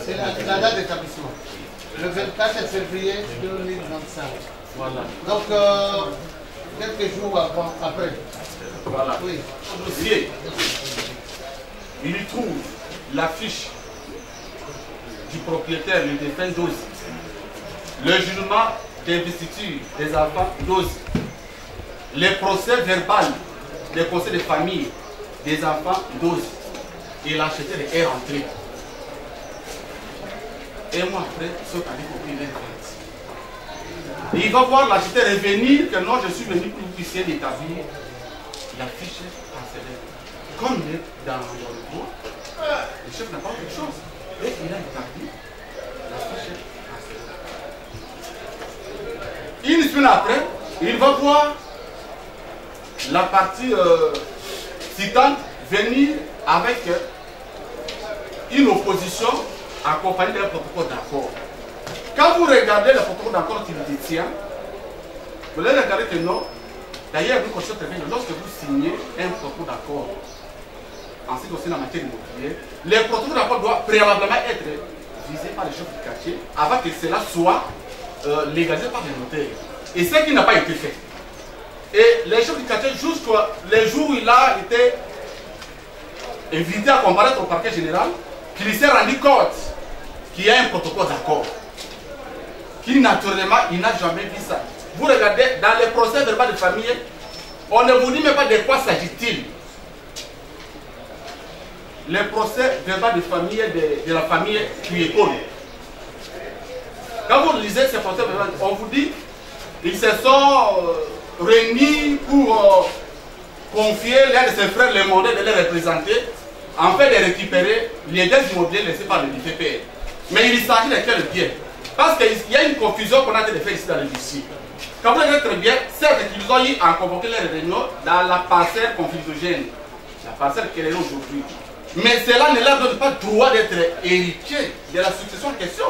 C'est la date d'établissement. Le 24 février 2025. Voilà. Donc, quelques jours après. Voilà. Oui. Au dossier, il y trouve la fiche du propriétaire, le défunt Ndozi, le jugement d'investiture des enfants Ndozi, les procès verbaux des conseils de famille des enfants Ndozi, et l'acheteur est rentré. Un mois après, ce qu'il a compris les il va voir l'acheteur revenir que non, je suis venu pour que vous puissiez l'établir. La fiche est cancellée. Comme il est dans le droit, le chef n'a pas quelque chose. Et il a établi la fiche est cancellée. Une semaine après, il va voir la partie citante venir avec une opposition accompagnée d'un protocole d'accord. Quand vous regardez le protocole d'accord qu'il détient, vous allez regarder que non. D'ailleurs, vous connaissez très bien, lorsque vous signez un protocole d'accord, en ce qui concerne la matière immobilière, le protocole d'accord doit préalablement être visé par le chef du quartier avant que cela soit légalisé par les notaires. Et ce qui n'a pas été fait. Et le chef du quartier, jusqu'au jour où il a été invité à comparaître au parquet général, qu'il s'est rendu compte qu'il y a un protocole d'accord. Qui naturellement, il n'a jamais vu ça. Vous regardez, dans les procès verbaux de famille, on ne vous dit même pas de quoi s'agit-il. Les procès verbaux de famille de la famille Cuécole. Quand vous lisez ces procès verbaux, on vous dit ils se sont réunis pour confier l'un de ses frères le mandat de les représenter, en fait de récupérer les biens immobiliers laissés par le DPR. Mais il s'agit de quel bien? Parce qu'il y a une confusion qu'on a de faire ici dans le dossier. Quand vous regardez très bien, certes qu'ils ont eu à convoquer les réunions dans la parcelle conflictogène, la parcelle qu'elle est aujourd'hui. Mais cela ne leur donne pas le droit d'être héritier de la succession en question.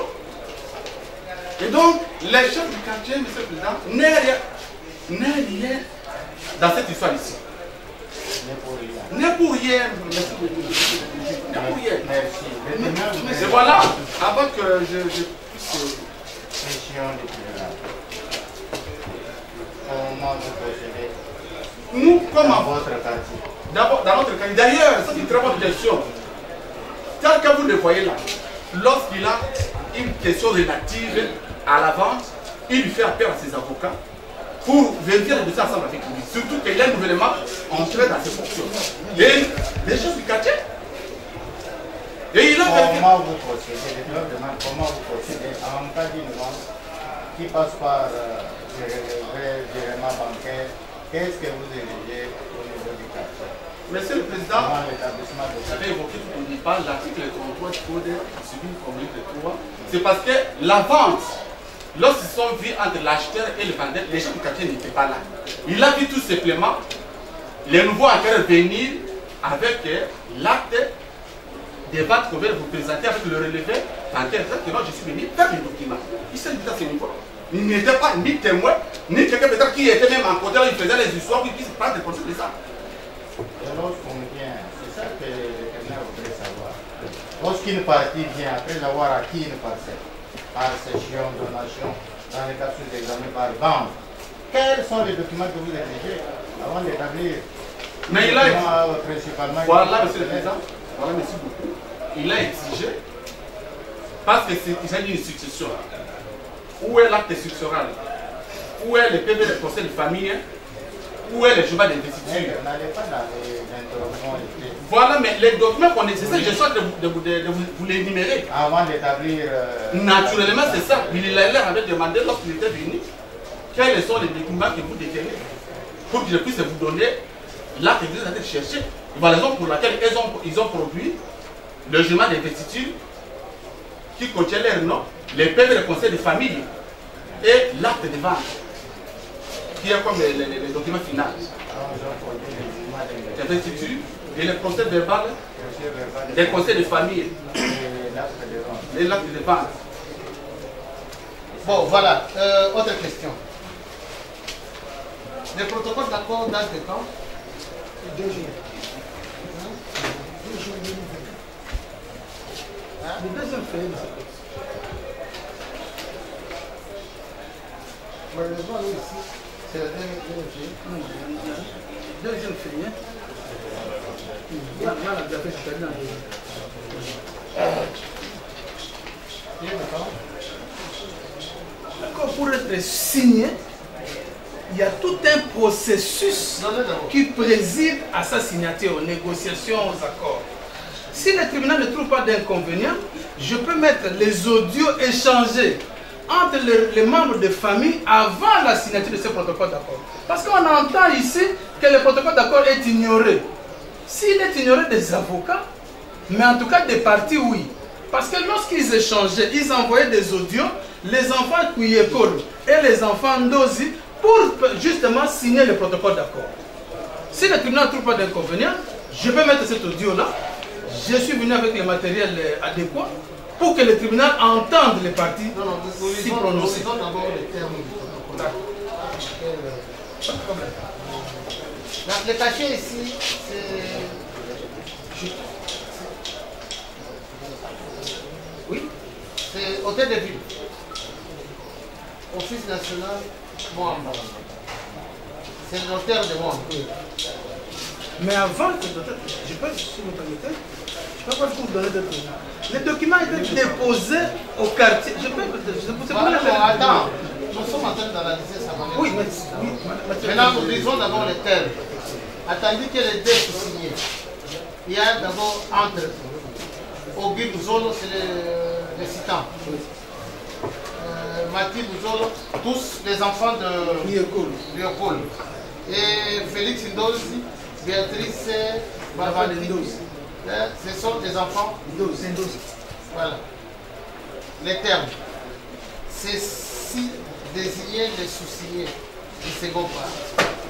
Et donc, les chefs du quartier, M. le Président, n'est rien dans cette histoire ici. N'est pour rien, monsieur le Président. N'est pour rien. Merci. Et voilà, avant que je puisse... Question de comment vous procédez Nous, comment dans votre quartier? D'abord, dans notre cas, d'ailleurs, c'est une très bonne question. Tel que vous le voyez là, lorsqu'il a une question relative à la vente, il fait appel à ses avocats pour vérifier les dossiers ensemble avec lui. Surtout qu'il est nouvellement entré dans ses fonctions. Et les choses du quartier. Et il a vérifié. Comment vous procédez? Je leur demande comment vous procédez en cas d'une vente qui passe par virement bancaire. Qu'est-ce que vous exigez au niveau du quartier? Monsieur le Président, L'établissement de vous avez évoqué tout au départ l'article 33 du Code civil communique de 3. C'est parce que la vente, lorsqu'ils sont vus entre l'acheteur et le vendeur, les gens du quartier n'étaient pas là. Il a vu tout simplement les nouveaux acteurs venir avec l'acte des ventes qu'on vient vous présenter avec le relevé bancaire. Exactement, je suis venu faire les documents. Il s'est dit à ce niveau. Il n'était pas ni témoin, ni quelqu'un peut-être qui était même en côté, il faisait les histoires, qui se prend des procès de ça. Et lorsqu'on vient, c'est ça que le Canada voudrait savoir. Lorsqu'une partie vient, après avoir acquis une parcelle, par cession, donation, dans les cas sous examen par vente, quels sont les documents que vous exigez Avant d'établir. Mais il a principalement. voilà, monsieur le président. Voilà, merci beaucoup. Il a exigé, parce qu'il s'agit d'une succession. Où est l'acte successoral? Où est le PV de conseil de famille? Où est le jugement d'investiture? N'allez pas dans les interrogatoires. Voilà, mais les documents qu'on nécessite, je souhaite de vous les énumérer. Avant d'établir. Naturellement, c'est ça. Il avait demandé lorsqu'il était venu quels sont les documents que vous détenez pour que je puisse vous donner l'acte que vous allez chercher. La raison pour laquelle ils ont produit le jugement d'investiture qui contient leur nom, les PV de conseil de famille et l'acte de vente qui est comme les documents finaux. L'investiture et le procès verbal des conseils de famille et l'acte de vente. Bon, voilà. Autre question. Le protocole d'accord date de quand? 2 jours. Le deuxième fait, malheureusement, nous ici, c'est le deuxième fait. hein? Là, la fait, c'est là. D'accord, pour être signé, il y a tout un processus qui préside à sa signature, aux négociations, aux accords. Si le tribunal ne trouve pas d'inconvénient, je peux mettre les audios échangés entre les membres de famille avant la signature de ce protocole d'accord. Parce qu'on entend ici que le protocole d'accord est ignoré. S'il est ignoré des avocats, mais en tout cas des parties, oui. Parce que lorsqu'ils échangeaient, ils envoyaient des audios, les enfants Kouyekoul et les enfants Ndozi, pour justement signer le protocole d'accord. Si le tribunal ne trouve pas d'inconvénient, je peux mettre cet audio-là. Je suis venu avec le matériel adéquat pour que le tribunal entende les parties s'y prononcer. Nous d'abord les termes du protocole. Pas de problème. Le cachet ici, c'est... Oui, c'est Hôtel de Ville. Office national, Moamba. C'est le notaire de Moamba. Mais avant que je peux, si vous permettez, je peux pas vous donner des documents. Les documents étaient déposés au quartier. Je peux attends, nous sommes en train d'analyser sa manière. Oui, mais maintenant, nous lisons d'abord les termes. Attendu que les deux sont signés. Il y a d'abord entre Ogui Bouzolo, c'est le citant. Mati Bouzolo, tous les enfants de Léopold. Et Félix Ndozi, Béatrice Bavandi. Ce sont des enfants Ndozi. Voilà. Les termes. C'est si désigner les sous-signés du second part.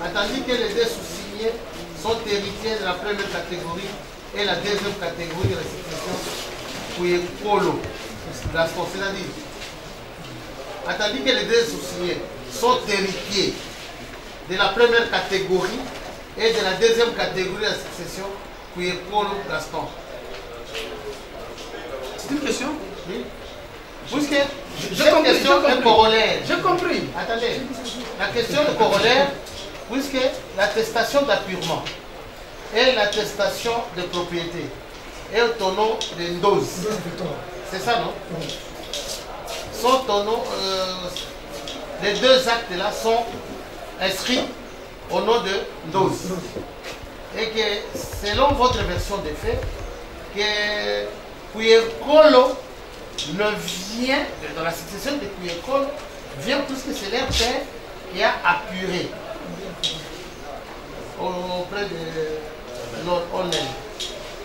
Attendu que les deux sous-signés sont héritiers de la première catégorie et la deuxième catégorie de restitution pour Polo, c'est-à-dire. Attendu que les deux sous-signés sont héritiers de la première catégorie et de la deuxième catégorie de la succession pour Polo Gaston. c'est une question? Oui. Puisque cette question est corollaire. J'ai compris. Attendez, la question est corollaire, puisque l'attestation d'appurement et l'attestation de propriété est au nom de Ndoz. C'est ça, non? Sont au nom, les deux actes-là sont inscrits au nom de Ndoz. Et que selon votre version des faits, que Kouyekoul ne vient, dans la succession de Kouyekoul, vient puisque c'est leur père qui a appuré auprès de Lord Onel.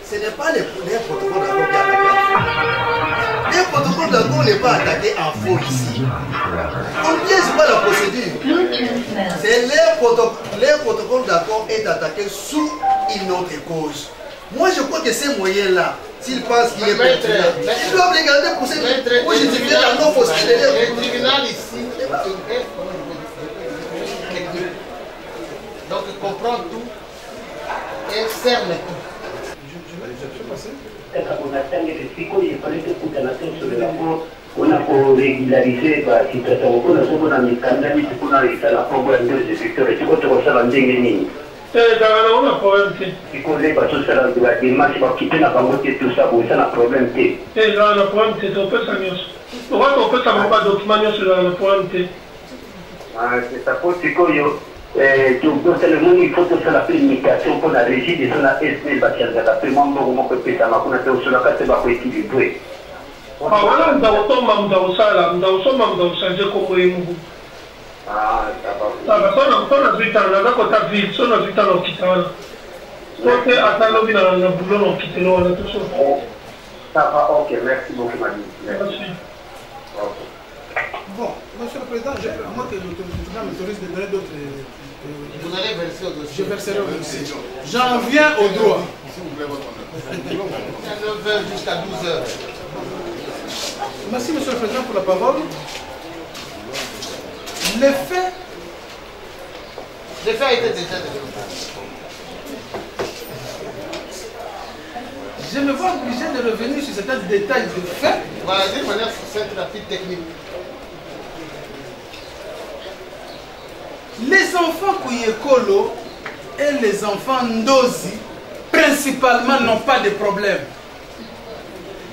Ce n'est pas les protocoles d'accord qui attaquent en faux. Les protocoles d'accord n'est pas attaqué en faux ici. On ne piège pas la procédure. C'est les protocoles d'accord est attaqué sous une autre cause. Moi je crois que ces moyens-là, s'ils pensent qu'il est pertinent, ils doivent les garder pour ces pour justifier la non-possibilité. Le tribunal ici, donc il comprend tout et cerne tout. Essa conversazione che si coglie parete puttanazione sulle lavoro On a régularisé la situation. On a souvent dans les candidats qui ont réussi à la problème de secteur. Et tu vois, tu vois ça dans des lignes. On a problème. Il connaît pas tout ça dans la démarche, parce qu'il peut pas monter tout ça pour ça, la problème. Là, le problème, c'est qu'on peut s'amuser. On peut savoir pas document sur le problème. C'est ça, pour ce qu'il y a. Il faut que la communication pour la régie de son ASP, parce qu'il y a un paiement pour que ça m'a fait sur la carte de ma équilibré. Voilà, nous avons ça, nous avons changé comme Emou. Ah, ça va. On a 8 ans, on a quand ville, on a 8 ans, on quitte. Donc, à ta lobby, on a boulot, on quitte, on a tout ça. Ça va, ok, merci beaucoup, Madi. Merci. Bon, monsieur le président, à moins que le tribunal m'autorise de donner d'autres. Vous allez verser au dossier. Je verserai au dossier. J'en viens au droit. S'il vous plaît, votre honneur. À 9h jusqu'à 12h. Merci, monsieur le président, pour la parole. Les faits a été déjà développé. Je me vois obligé de revenir sur certains détails de faits. Voilà, d'une manière succincte, rapide, technique. Les enfants Kuyekolo et les enfants Ndozi, principalement, n'ont pas de problème.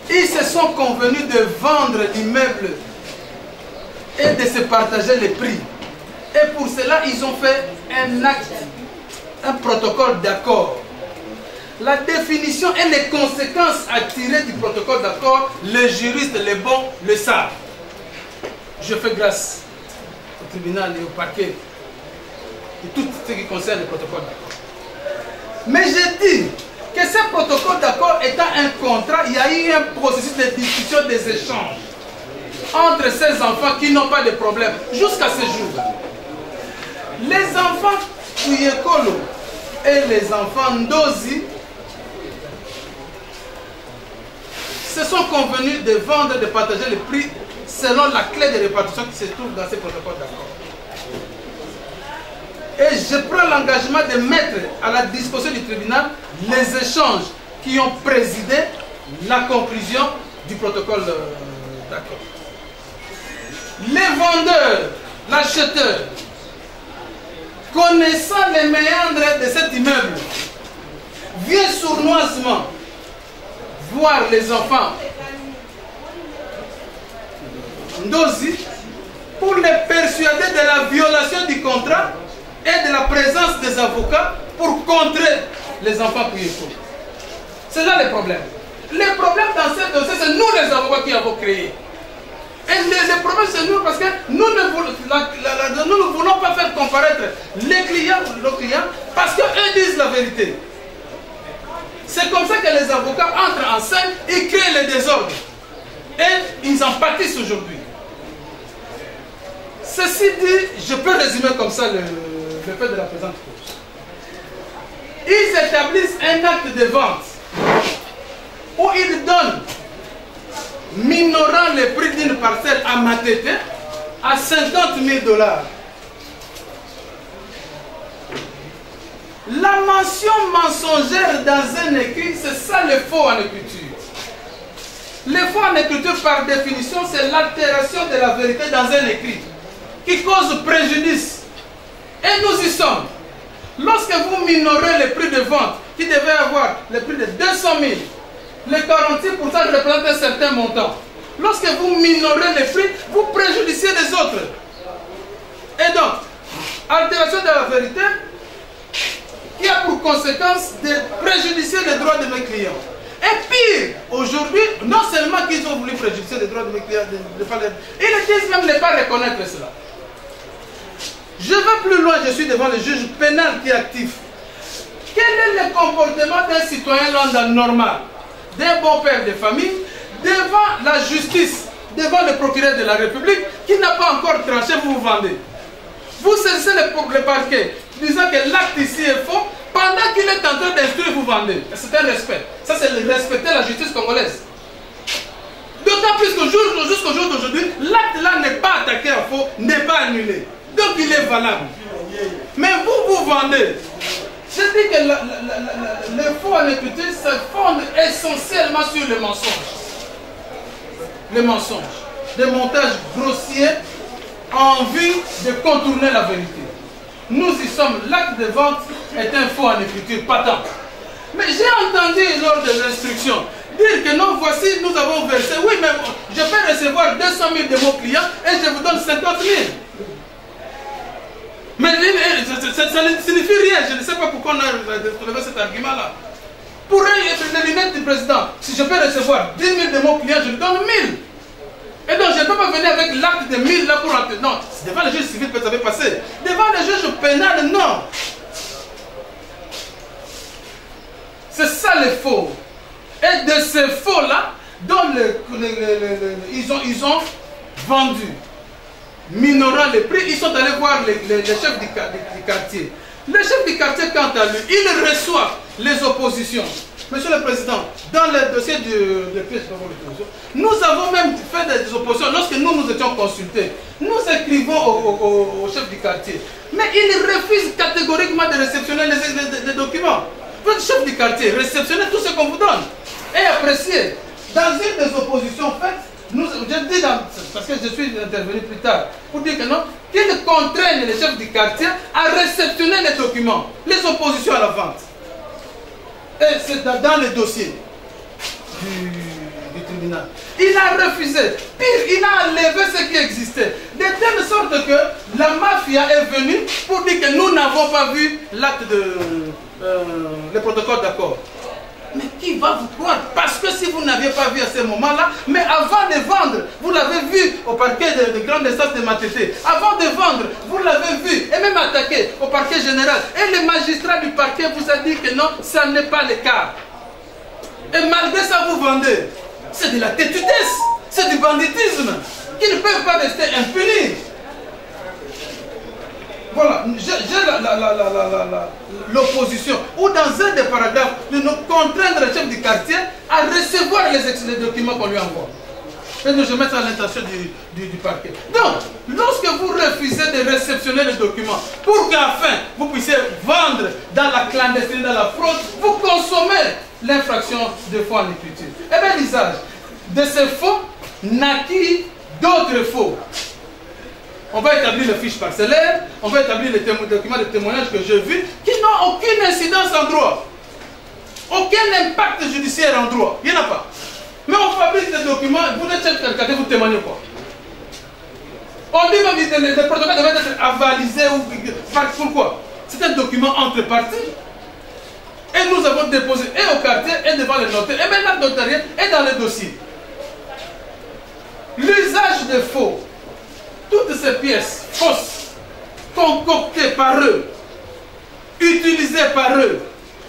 Ils se sont convenus de vendre l'immeuble et de se partager les prix. Et pour cela, ils ont fait un acte, un protocole d'accord. La définition et les conséquences à tirer du protocole d'accord, les juristes, les bons, le savent. Je fais grâce au tribunal et au parquet et tout ce qui concerne le protocole d'accord. Mais j'ai dit que ce protocole d'accord étant un contrat, il y a eu un processus de discussion, des échanges entre ces enfants qui n'ont pas de problème jusqu'à ce jour. Les enfants Kuyekolo et les enfants Ndozi se sont convenus de vendre et de partager les prix selon la clé de répartition qui se trouve dans ces protocoles d'accord. Et je prends l'engagement de mettre à la disposition du tribunal les échanges qui ont présidé la conclusion du protocole d'accord. Les vendeurs, l'acheteur, connaissant les méandres de cet immeuble, vient sournoisement voir les enfants Ndozi pour les persuader de la violation du contrat et de la présence des avocats pour contrer les enfants Kuyeko. C'est là le problème. Le problème dans ce dossier, c'est nous les avocats qui avons créé. Et le problème, c'est nous parce que nous ne voulons pas faire comparaître les clients ou nos clients parce qu'eux disent la vérité. C'est comme ça que les avocats entrent en scène, ils créent le désordre. Et ils en pâtissent aujourd'hui. Ceci dit, je peux résumer comme ça le fait de la présente cause. Ils établissent un acte de vente où ils donnent, minorant le prix d'une parcelle à Matete à 50 000 $. La mention mensongère dans un écrit, c'est ça le faux en écriture. Le faux en écriture, par définition, c'est l'altération de la vérité dans un écrit qui cause préjudice. Et nous y sommes. Lorsque vous minorez le prix de vente, qui devait avoir le prix de 200 000, le 46% représente un certain montant. Lorsque vous minorez les prix, vous préjudiciez les autres. Et donc, altération de la vérité qui a pour conséquence de préjudicier les droits de mes clients. Et pire, aujourd'hui, non seulement qu'ils ont voulu préjudicer les droits de mes clients, ils disent même ne pas reconnaître cela. Je vais plus loin, je suis devant le juge pénal qui est actif. Quel est le comportement d'un citoyen lambda normal, d'un bon père de famille, devant la justice, devant le procureur de la République, qui n'a pas encore tranché, vous vous vendez. Vous saisissez le parquet, disant que l'acte ici est faux, pendant qu'il est en train d'instruire, vous vendez. C'est un respect. Ça, c'est respecter la justice congolaise. D'autant plus jusqu'au jour d'aujourd'hui, l'acte là n'est pas attaqué à faux, n'est pas annulé. Donc il est valable. Mais vous vendez. Je dis que le faux en écriture se fonde essentiellement sur le mensonge. Le mensonge. des montages grossiers en vue de contourner la vérité. Nous y sommes, l'acte de vente est un faux en écriture patent. Mais j'ai entendu lors des instructions dire que non, voici, nous avons versé, oui, mais je peux recevoir 200 000 de mon client et je vous donne 50 000. Mais ça ne signifie rien, je ne sais pas pourquoi on a soulevé cet argument-là. Pour les lunettes du président, si je peux recevoir 10 000 de mon client, je lui donne 1000. Et donc je ne peux pas venir avec l'acte de 1000 là pour entrer. Non, c'est devant les juges civils que ça va passer. Devant les juges pénals, non. C'est ça les faux. Et de ces faux-là, dont ils ont vendu, minorant les prix, ils sont allés voir les chefs du quartier. Le chef du quartier, quant à lui, il reçoit les oppositions. Monsieur le Président, dans le dossier de pièces de l'opposition, nous avons même fait des oppositions lorsque nous étions consultés. Nous écrivons au chef du quartier. Mais il refuse catégoriquement de réceptionner les documents. Votre chef du quartier, réceptionnez tout ce qu'on vous donne. Et appréciez. Dans une des oppositions faites, je dis parce que je suis intervenu plus tard, pour dire que non, qu'il contraigne les chefs du quartier à réceptionner les documents, les oppositions à la vente. Et c'est dans le dossier du tribunal. Il a refusé. Pire, il a enlevé ce qui existait. De telle sorte que la mafia est venue pour dire que nous n'avons pas vu l'acte le protocole d'accord. Mais qui va vous croire? Parce que si vous n'aviez pas vu à ce moment-là, mais avant de vendre, vous l'avez vu au parquet de grande instance de Matete. Avant de vendre, vous l'avez vu et même attaqué au parquet général. Et le magistrat du parquet vous a dit que non, ça n'est pas le cas. Et malgré ça, vous vendez. C'est de la têtudesse, c'est du banditisme, qui ne peuvent pas rester impunis. Voilà, j'ai l'opposition, ou dans un des paragraphes, de nous contraindre le chef du quartier à recevoir les documents qu'on lui envoie. Et donc je mets ça à l'intention du parquet. Donc, lorsque vous refusez de réceptionner les documents, pour qu'enfin vous puissiez vendre dans la clandestinité, dans la fraude, vous consommez l'infraction de faux en écriture. Et bien l'usage de ces faux naquit d'autres faux. On va établir les fiches parcellaires, on va établir les documents de témoignage que j'ai vus qui n'ont aucune incidence en droit. Aucun impact judiciaire en droit. Il n'y en a pas. Mais on fabrique des documents, vous êtes chef de quartier, vous témoignez quoi? On dit même que les protocoles devaient être avalisés ou pourquoi? C'est un document entre parties. Et nous avons déposé et au quartier et devant les notaires. Et maintenant le notariat est dans le dossier. L'usage de faux. Toutes ces pièces fausses, concoctées par eux, utilisées par eux,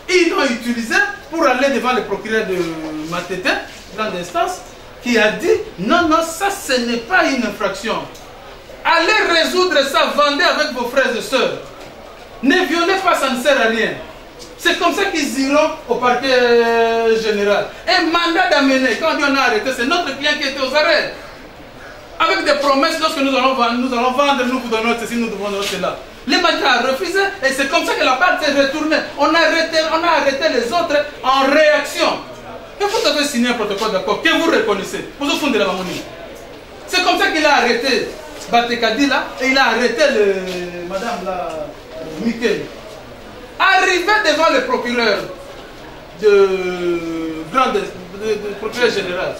ils l'ont utilisé pour aller devant le procureur de Matete, grande instance, qui a dit non, non, ça ce n'est pas une infraction. Allez résoudre ça, vendez avec vos frères et sœurs. Ne violez pas, ça ne sert à rien. C'est comme ça qu'ils iront au parquet général. Un mandat d'amener, quand on a arrêté, c'est notre client qui était aux arrêts. Avec des promesses, lorsque nous allons vendre, nous vous donnons ceci, nous vous donnons cela. Le magistrat a refusé et c'est comme ça que la part s'est retournée. On a arrêté les autres en réaction. Et vous avez signé un protocole d'accord que vous reconnaissez. Vous au fond de la Mamoni. C'est comme ça qu'il a arrêté Batekadi là et il a arrêté madame la Mikel. Arrivé devant le procureur procureur général.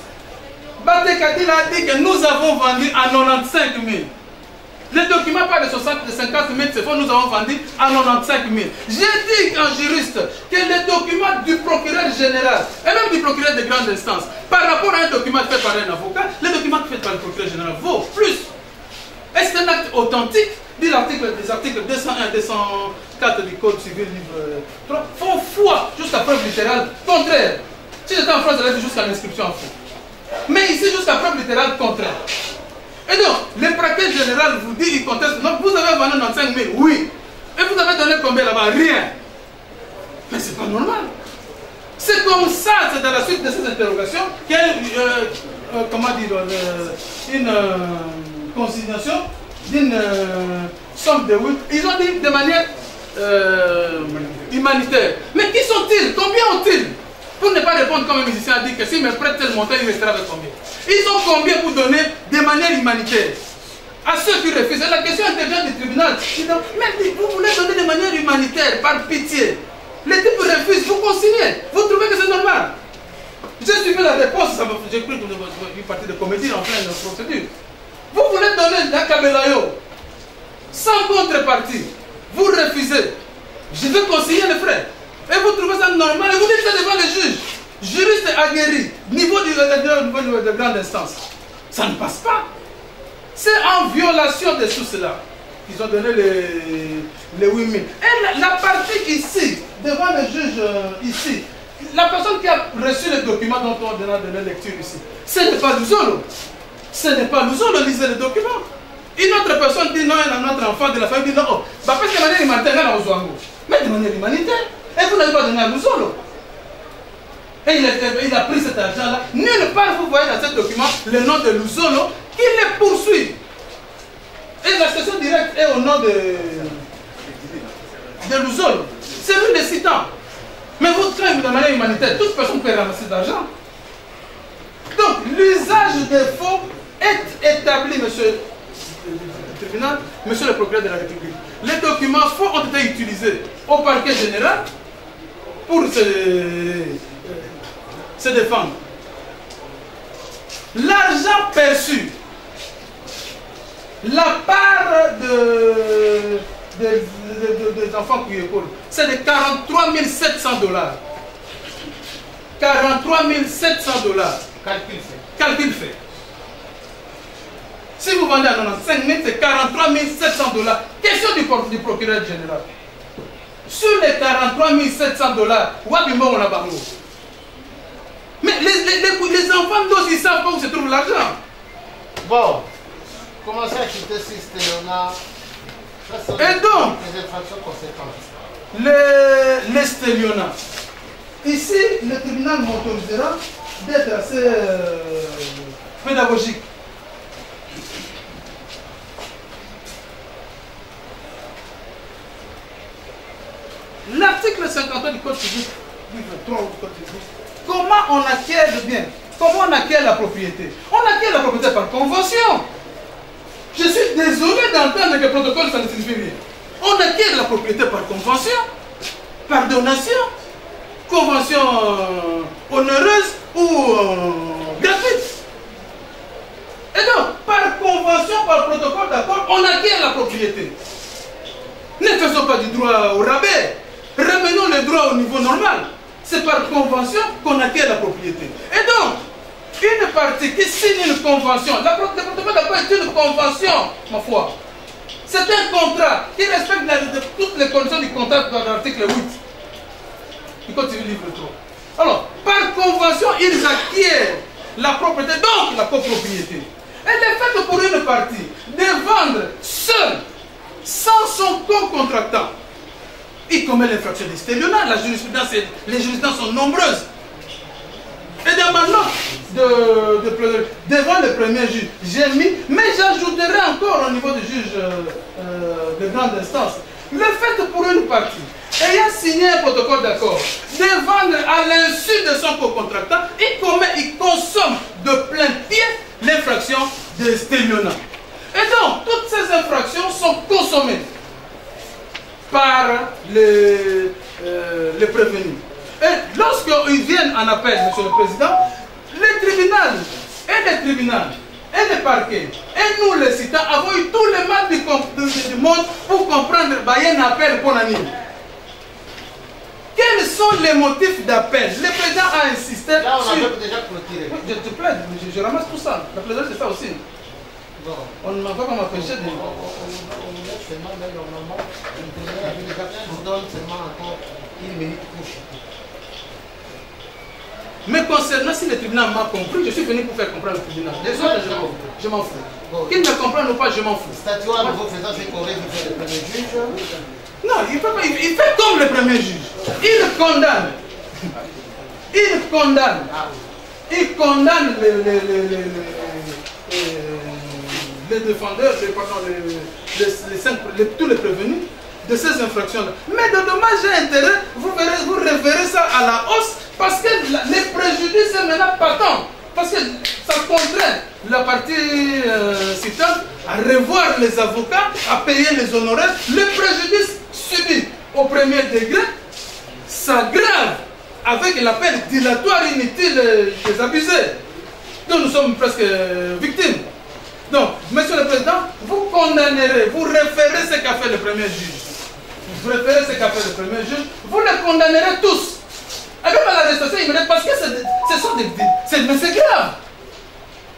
Batekadi a dit que nous avons vendu à 95 000. Les documents pas de 50 000, c'est faux, nous avons vendu à 95 000. J'ai dit en juriste que les documents du procureur général et même du procureur de grande instance, par rapport à un document fait par un avocat, les documents faits par le procureur général vaut plus. Est-ce qu'un acte authentique, dit des articles 201 204 du Code civil livre 3, font foi jusqu'à preuve littérale contraire. Si j'étais en France, j'allais dire jusqu'à l'inscription en faux. Mais ici, jusqu'à preuve littérale contraire. Et donc, le parquet général vous dit, il conteste. Donc, vous avez vendu 95 000, oui. Et vous avez donné combien là-bas? Rien. Mais c'est pas normal. C'est comme ça, c'est dans la suite de ces interrogations qu'il y a une consignation d'une somme de 8. Ils ont dit de manière humanitaire. Mais qui sont-ils? Combien ont-ils? Pour ne pas répondre comme un musicien a dit que s'il me prête tel montant, il me restera avec combien? Ils ont combien pour donner de manière humanitaire? À ceux qui refusent, la question intelligente du tribunal, ils disent, mais vous voulez donner de manière humanitaire, par pitié. Les types refusent, vous consignez, vous trouvez que c'est normal? J'ai suivi la réponse, j'ai cru que vous avez une partie de comédie en pleine procédure. Vous voulez donner la Kabelayo sans contrepartie, vous refusez. Je vais consigner les frais. Et vous trouvez ça normal et vous dites ça devant les juges. Juristes aguerris, niveau de grande instance. Ça ne passe pas. C'est en violation de tout cela qu'ils ont donné les 8 000. Et la partie ici, devant le juge ici, la personne qui a reçu les documents dont on a donné lecture ici, ce n'est pas Luzolo. Ce n'est pas Luzolo, lisez les documents. Une autre personne dit non, un autre enfant de la famille dit non, oh, bah parce que de manière humanitaire, elle est aux Ouangou. Mais de manière humanitaire, et vous n'avez pas donné à Luzolo. Et il a pris cet argent-là. Nulle part vous voyez dans ce document le nom de Luzolo qui les poursuit. Et la session directe est au nom de Luzolo. C'est lui le citant. Mais vous craignez de manière humanitaire, toute personne peut ramasser de l'argent. Donc l'usage des faux est établi, monsieur le tribunal, monsieur le procureur de la République. Les documents faux ont été utilisés au parquet général pour se défendre. L'argent perçu, la part des enfants qui écoulent, c'est de 43 700 $. 43 700 $. Calcul fait. Calcul fait. Si vous vendez à 95 000, c'est 43 700 $. Question du procureur général. Sur les 43 700 $, on a barré. Mais les enfants d'os, ils ne savent pas où se trouve l'argent. Bon, commencez à quitter Stéléonard. Et donc, les infractions conséquentes. les Stéléonard. Ici, le tribunal m'autorisera d'être assez pédagogique. L'article 53 du Code civil, livre 3 du Code civil, comment on acquiert le bien? Comment on acquiert la propriété? On acquiert la propriété par convention. Je suis désolé d'entendre que le protocole, ça ne signifie rien. On acquiert la propriété par convention, par donation, convention onéreuse ou gratuite. Et donc, par convention, par protocole d'accord, on acquiert la propriété. Ne faisons pas du droit au rabais. Ramenons le droit au niveau normal. C'est par convention qu'on acquiert la propriété. Et donc, une partie qui signe une convention, le protocole d'accord est une convention, ma foi. C'est un contrat qui respecte toutes les conditions du contrat dans l'article 8 du Code civil livre 3. Alors, par convention, ils acquièrent la propriété, donc la copropriété. Et le fait pour une partie de vendre seul, sans son co-contractant, il commet l'infraction de stéléonard. Les jurisprudences sont nombreuses. Et dans ma note devant le premier juge, j'ai mis, mais j'ajouterai encore au niveau du juge de grande instance, le fait pour une partie, ayant signé un protocole d'accord, de vendre à l'insu de son co-contractant, il consomme de plein pied l'infraction de stéléonard. Et donc, toutes ces infractions sont consommées par les prévenus. Et lorsqu'ils viennent en appel, monsieur le président, les tribunaux et les parquets, et nous les citants, avons eu tout le mal du monde pour comprendre un appel pour l'année. Quels sont les motifs d'appel? Le président a insisté. Là, on avait déjà clôturé. Je te plaide, je ramasse tout ça. Le président, c'est ça aussi. Bon. On ne m'a pas m'empêcher de... On laisse seulement, mais normalement, le président avait déjà donne seulement encore une minute pour chuter. Mais concernant si le tribunal m'a compris, je suis venu pour faire comprendre le tribunal. Les autres, je m'en fous. Bon. Qu'ils ne comprennent pas, je m'en fous. Statut à nouveau faisant ce qu'aurait dû faire le premier juge. Non, il peut pas. Il fait comme le premier juge. Il condamne. Il condamne. Il condamne les défendeurs, tous les prévenus de ces infractions-là. Mais de dommages et intérêts, vous reverrez ça à la hausse parce que les maintenant partant. Parce que ça contraint la partie citante à revoir les avocats, à payer les honoraires. Le préjudice subi au premier degré s'aggrave avec la peine dilatoire inutile des abusés, dont nous sommes presque victimes. Donc, Monsieur le Président, vous condamnerez, vous référez ce qu'a fait le premier juge. Vous référez ce qu'a fait le premier juge, vous les condamnerez tous. Et même à l'arrestation immédiate, parce que ce sont des... Mais c'est grave.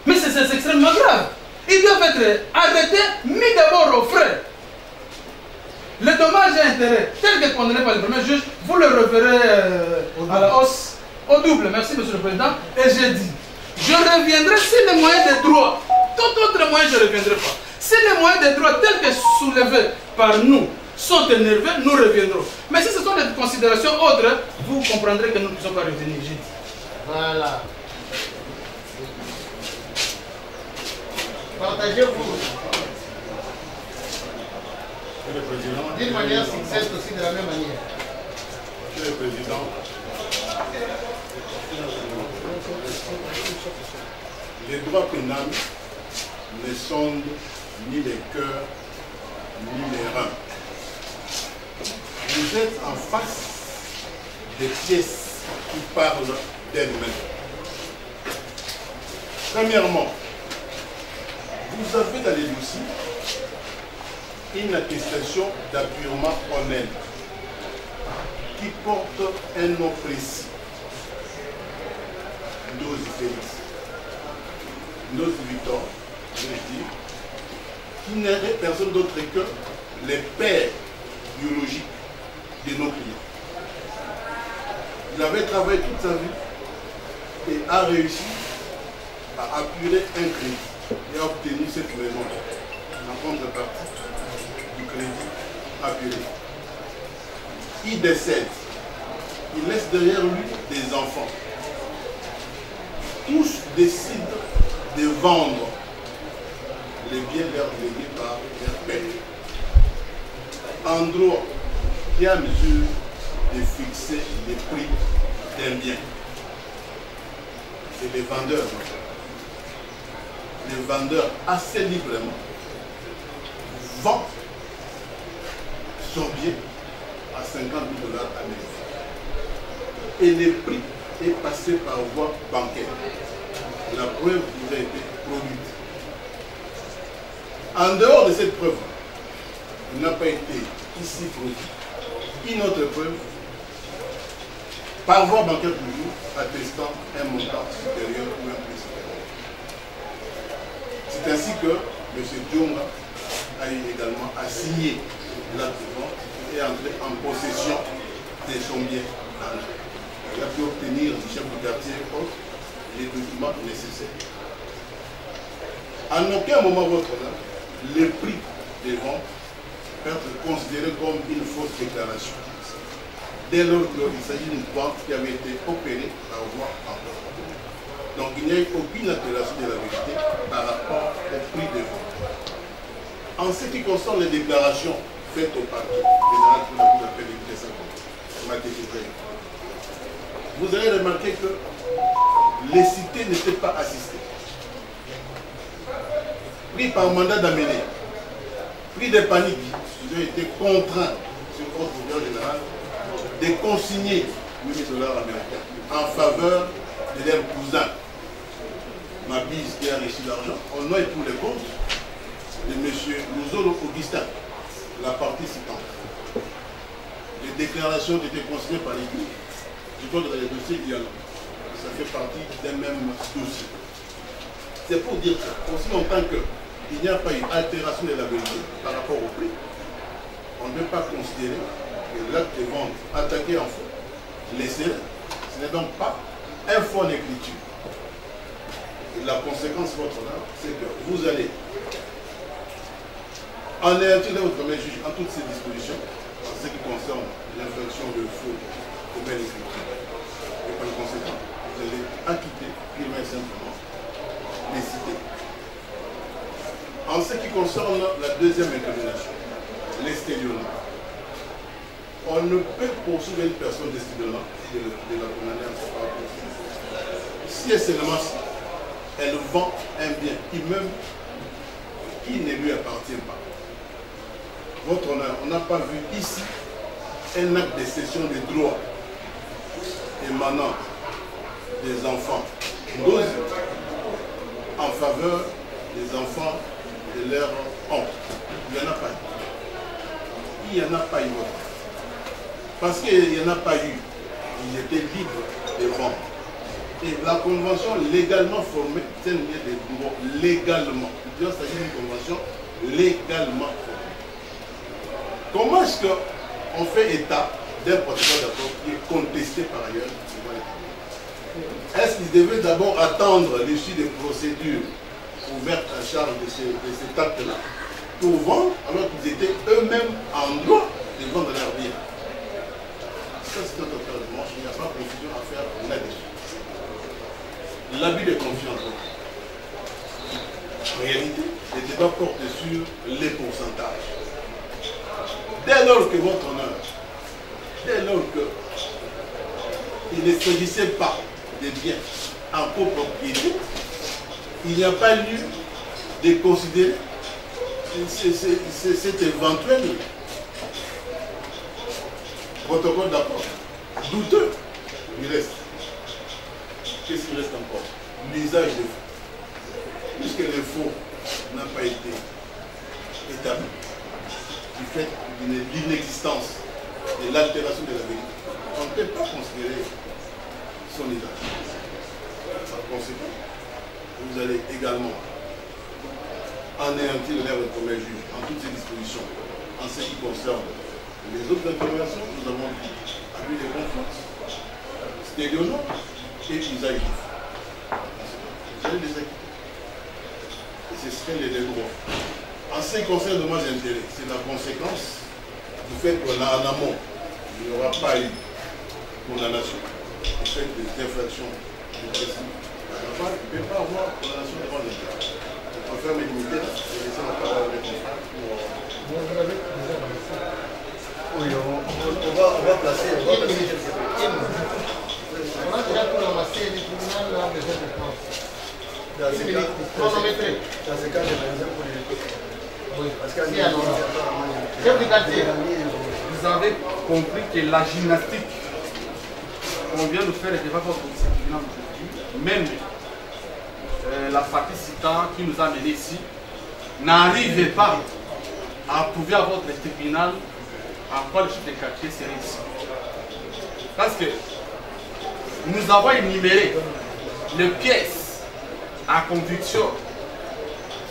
Mais c'est extrêmement grave. Ils doivent être arrêtés, mis d'abord au frais. Le dommage et intérêt, tel que condamné par le premier juge, vous le reverrez à la hausse, au double. Merci, Monsieur le Président. Et j'ai dit, je reviendrai si les moyens de droit, tout autre moyen, je ne reviendrai pas. Si les moyens de droit tels que soulevés par nous sont énervés, nous reviendrons. Mais si ce sont des considérations autres, vous comprendrez que nous ne pouvons pas revenir. J'ai dit. Voilà. Partagez-vous. D'une manière succincte aussi, de la même manière. Monsieur le Président, les droits pénals ne sondent ni les cœurs, ni les reins. Vous êtes en face des pièces qui parlent d'elles-mêmes. Premièrement, vous avez dans les dossiers une attestation d'appurement honnête qui porte un nom précis. Ndozi Félix, Ndozi Victor, je veux dire, qui n'est personne d'autre que les pères biologiques de nos clients. Il avait travaillé toute sa vie et a réussi à apurer un crédit et a obtenu cette maison en contrepartie du crédit apuré. Il décède, il laisse derrière lui des enfants. Tous décident de vendre les biens leur légués par leur père. En droit, qui a mesure de fixer les prix d'un bien. C'est les vendeurs. Les vendeurs assez librement vendent son bien à 50 000 $ américains. Et le prix est passé par voie bancaire. La preuve vous a été produite. En dehors de cette preuve, il n'a pas été ici produit une autre preuve par voie bancaire toujours attestant un montant supérieur ou un prix supérieur. C'est ainsi que M. Dionga a eu également à signer l'acte de vente et entrer en possession de son bien. Il a pu obtenir du chef de quartier les documents nécessaires. En aucun moment votre honneur, le prix des ventes peut être considéré comme une fausse déclaration. Dès lors qu'il s'agit d'une vente qui avait été opérée par voie en cours. Donc il n'y a eu aucune altération de la vérité par rapport au prix des ventes. En ce qui concerne les déclarations faites au parquet général pour la Cour d'appel de Vitesse, vous avez remarqué que les cités n'étaient pas assistées. Pris par mandat d'amener, pris de panique, ils ont été contraints sur le procureur général de consigner 8 000 $ américains en faveur de leur cousin, Mabise, qui a reçu l'argent, au nom et pour les comptes de M. Luzolo Augustin, la partie citante. Les déclarations étaient consignées par l'équipe. Je crois que dans les dossiers dialogue, ça fait partie d'un même dossier. C'est pour dire que, aussi longtemps qu'il n'y a pas eu altération de la vérité par rapport au prix, on ne peut pas considérer que l'acte de vente attaqué en faux, laissé, ce n'est donc pas un faux en écriture. Et la conséquence, votre honneur, c'est que vous allez anéantir votre premier juge en toutes ces dispositions, en ce qui concerne l'infraction de faux ou belle écriture. Et par conséquent, vous allez acquitter purement et simplement les cités. En ce qui concerne la deuxième incrimination, l'estélionnat, on ne peut poursuivre une personne d'estélionnat de la condamner en ce cas si et seulement si elle vend un bien immeuble qui ne lui appartient pas. Votre honneur, on n'a pas vu ici un acte de cession des droits émanant des enfants d'ose en faveur des enfants de leur oncle. Il n'y en a pas eu. Il n'y en a pas eu. Parce qu'il n'y en a pas eu. Ils étaient libres de vendre. Et la convention légalement formée, c'est une des droits légalement. Il doit s'agir d'une convention légalement formée. Comment est-ce qu'on fait état d'un protocole d'accord qui est contesté par ailleurs? Est-ce qu'ils devaient d'abord attendre l'issue des procédures ouvertes à charge de cet acte-là pour vendre alors qu'ils étaient eux-mêmes en droit de vendre leur bien? Ça, c'est notre opération. Il n'y a pas de confusion à faire là-dessus. L'abus de confiance. En réalité, le débat porte sur les pourcentages. Dès lors que votre honneur, dès lors qu'il ne s'agissait pas des biens en copropriété, il n'y a pas lieu de considérer cet éventuel protocole d'accord douteux. Il reste. Qu'est-ce qu'il reste encore? L'usage des faux. Puisque le faux n'a pas été établi du fait de l'inexistence de l'altération de la vérité, on ne peut pas considérer son usage. Par conséquent, vous allez également anéantir l'ère de premier juge en toutes ces dispositions. En ce qui concerne les autres interrogations, nous avons dit abus de confiance, stéréonote et usage du faux. Vous allez les acquitter. Et ce serait les droits. En ce qui concerne le dommage d'intérêt, c'est la conséquence du fait qu'en amont, il n'y aura pas eu condamnation du fait des infractions du principe. Il ne peut pas avoir condamnation devant l'État. On va faire mes limites là et laisser la parole à mes confrères pour. Oui, on va placer. On a déjà tout ramassé, les tribunaux là, besoin de prendre. Dans ce cas, je vais pour les. Oui, parce que vous avez compris que la gymnastique qu'on vient de faire était pas votre tribunal aujourd'hui, même la partie citant qui nous a menés ici n'arrivait pas à prouver à votre tribunal à quoi le chef de quartier serait ici. Parce que nous avons énuméré les pièces à conviction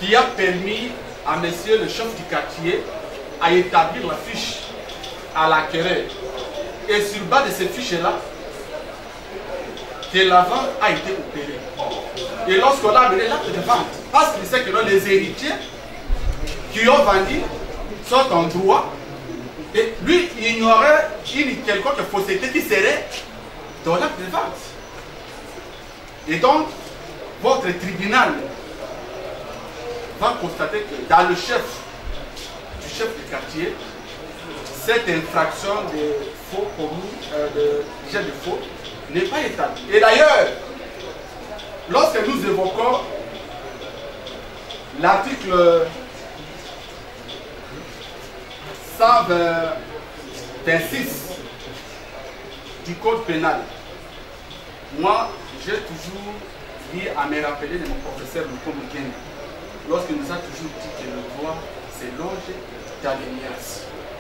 qui a permis à monsieur le chef du quartier à établir la fiche à l'acquéreur. Et sur base de ces fiches-là, que la vente a été opérée. Et lorsqu'on a amené l'acte de vente, parce qu'il sait que les héritiers qui ont vendu sont en droit, et lui, il y aurait une quelconque fausseté qui serait dans l'acte de vente. Et donc, votre tribunal va constater que dans le chef du quartier, cette infraction de faux commis, de jet de faux, n'est pas établie. Et d'ailleurs, lorsque nous évoquons l'article 126 du code pénal, moi, j'ai toujours dit à me rappeler de mon professeur Lukomukene, lorsqu'il nous a toujours dit que le droit c'est longe dans les nuances.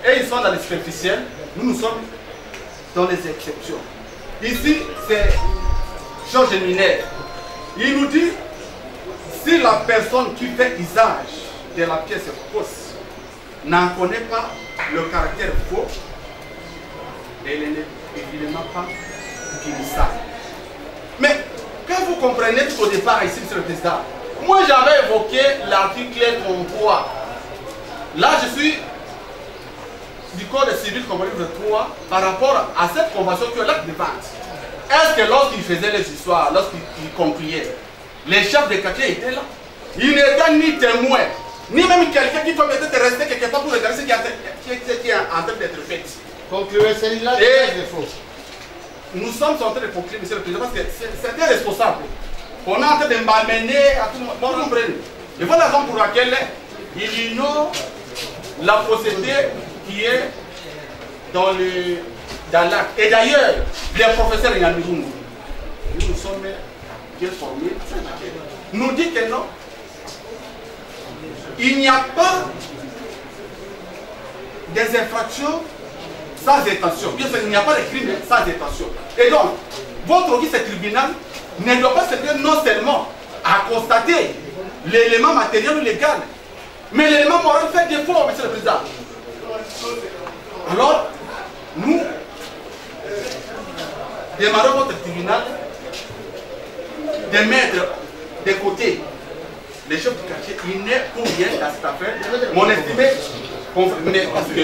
Et ils sont dans les superficiels, nous sommes dans les exceptions. Ici, c'est Georges Miner. Il nous dit, si la personne qui fait usage de la pièce fausse n'en connaît pas le caractère faux, elle n'est évidemment pas punissable. Mais quand vous comprenez qu'au départ, ici, Monsieur le Président, moi j'avais évoqué l'article 33. Là, je suis du Code civil comme livre 3 par rapport à cette convention qui est l'acte de vente. Est-ce que lorsqu'il faisait les histoires, lorsqu'il concluait, les chefs de quartier étaient là? Il n'était ni témoin, ni même quelqu'un qui peut peut-être rester quelque part pour regarder ce qui est en train d'être fait. Concluez celle-là, c'est faux. Nous sommes en train de conclure, Monsieur le Président, parce que c'est un responsable. on est en train de m'amener à tout le monde. Bon, comprenez. Et voilà la raison pour laquelle il ignore la procédure qui est dans l'acte. Et d'ailleurs, les professeurs Nyambirungu, nous sommes bien formés, nous disent que non. Il n'y a pas des infractions sans intention. Bien sûr, il n'y a pas de crime sans intention. Et donc, votre vice-tribunal ne doit pas servir non seulement à constater l'élément matériel ou légal, mais l'élément moral fait défaut, monsieur le président. Alors, nous démarrons votre tribunal de mettre de côté les chefs du quartier. Il n'est pour rien dans cette affaire. Mon estimé, parce que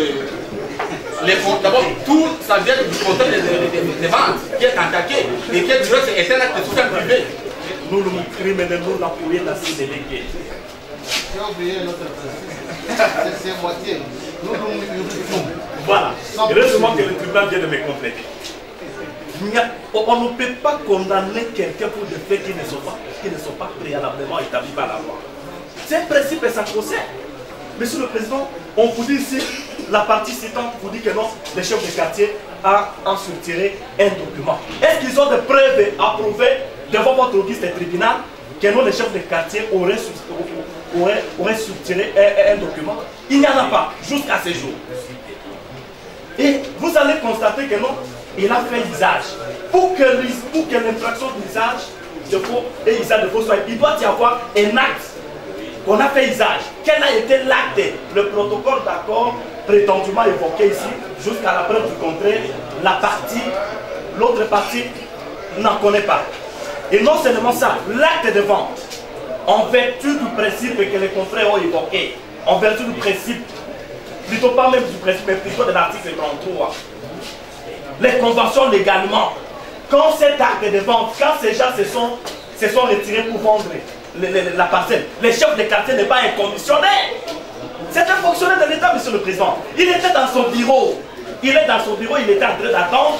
d'abord, tout ça vient du contrôle des ventes qui est attaqué et qui est un acte social privé. Nous, le criminel, nous l'appuyer dans ces délégués. J'ai oublié notre principe. C'est moitié. Nous. Voilà. Heureusement que le tribunal vient de me compléter. On ne peut pas condamner quelqu'un pour des faits qui ne sont pas préalablement établis par la loi. C'est un principe et sacro-saint. Monsieur le Président, on vous dit ici, la partie citante vous dit que non, les chefs de quartier ont soutenu un document. Est-ce qu'ils ont des preuves à prouver devant votre auguste tribunal que non, les chefs de quartier auraient soutenu un document? Il n'y en a pas jusqu'à ce jour. Et vous allez constater que non, il a fait usage. Pour que l'infraction d'usage de faux et usage de faux soit, il doit y avoir un acte qu'on a fait usage. Quel a été l'acte? Le protocole d'accord prétendument évoqué ici, jusqu'à la preuve du contraire, l'autre partie n'en connaît pas. Et non seulement ça, l'acte de vente, en vertu du principe que les confrères ont évoqué, en vertu du principe, plutôt pas même du principe, mais plutôt de l'article 33, les conventions légalement, quand cet acte de vente, quand ces gens se sont retirés pour vendre la parcelle, les chefs de quartier n'est pas inconditionnel. C'est un fonctionnaire de l'État, monsieur le Président. Il était dans son bureau. Il était en train d'attendre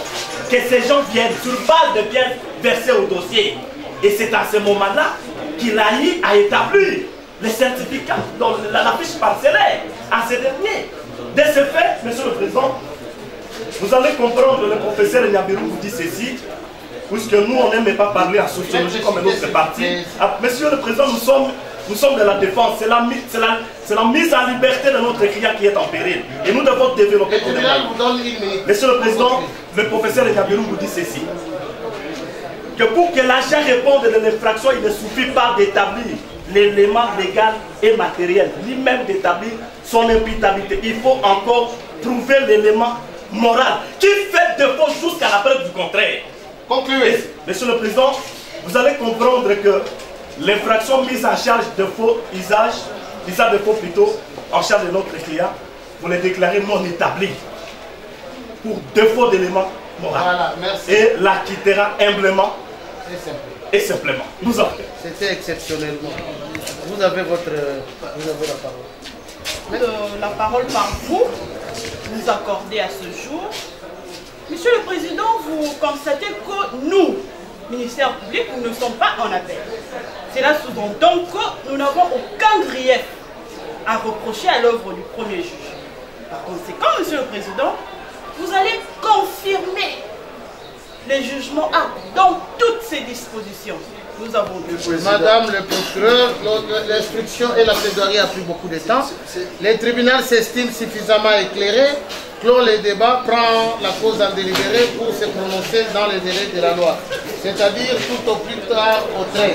que ces gens viennent sur base de pièces versées au dossier. Et c'est à ce moment-là qu'il a eu à établir les certificats, dans la fiche parcellaire à ces derniers. De ce fait, monsieur le Président, vous allez comprendre, le professeur Nyambirungu vous dit ceci, puisque nous, on n'aime pas parler en sociologie comme notre parti. Monsieur le Président, nous sommes de la défense. C'est la mise en liberté de notre client qui est en péril. Et nous devons développer tout le monde. Monsieur le Président, le professeur Nyambirungu vous dit ceci, que pour que l'agent réponde de l'infraction, il ne suffit pas d'établir l'élément légal et matériel, ni même d'établir son imputabilité. Il faut encore trouver l'élément moral qui fait défaut jusqu'à la preuve du contraire. Concluez. Monsieur le Président, vous allez comprendre que l'infraction mise en charge de faux usage de faux plutôt, en charge de notre client, vous les déclarez non établi pour défaut d'éléments moraux. Voilà, merci. Et l'acquittera humblement et simplement. Nous avons. C'était exceptionnellement. Vous avez la parole. La parole par vous, nous accorder à ce jour. Monsieur le Président, vous constatez que nous, ministère public, nous ne sommes pas en appel. Cela sous-entend que nous n'avons aucun grief à reprocher à l'œuvre du premier juge. Par conséquent, Monsieur le Président, vous allez confirmer les jugements dans toutes ces dispositions. Nous avons dit. Madame le procureur, l'instruction et la plaidoirie a pris beaucoup de temps. Le tribunal s'estime suffisamment éclairé, clôt les débats, prend la cause en délibéré pour se prononcer dans les délais de la loi, c'est-à-dire tout au plus tard au 13.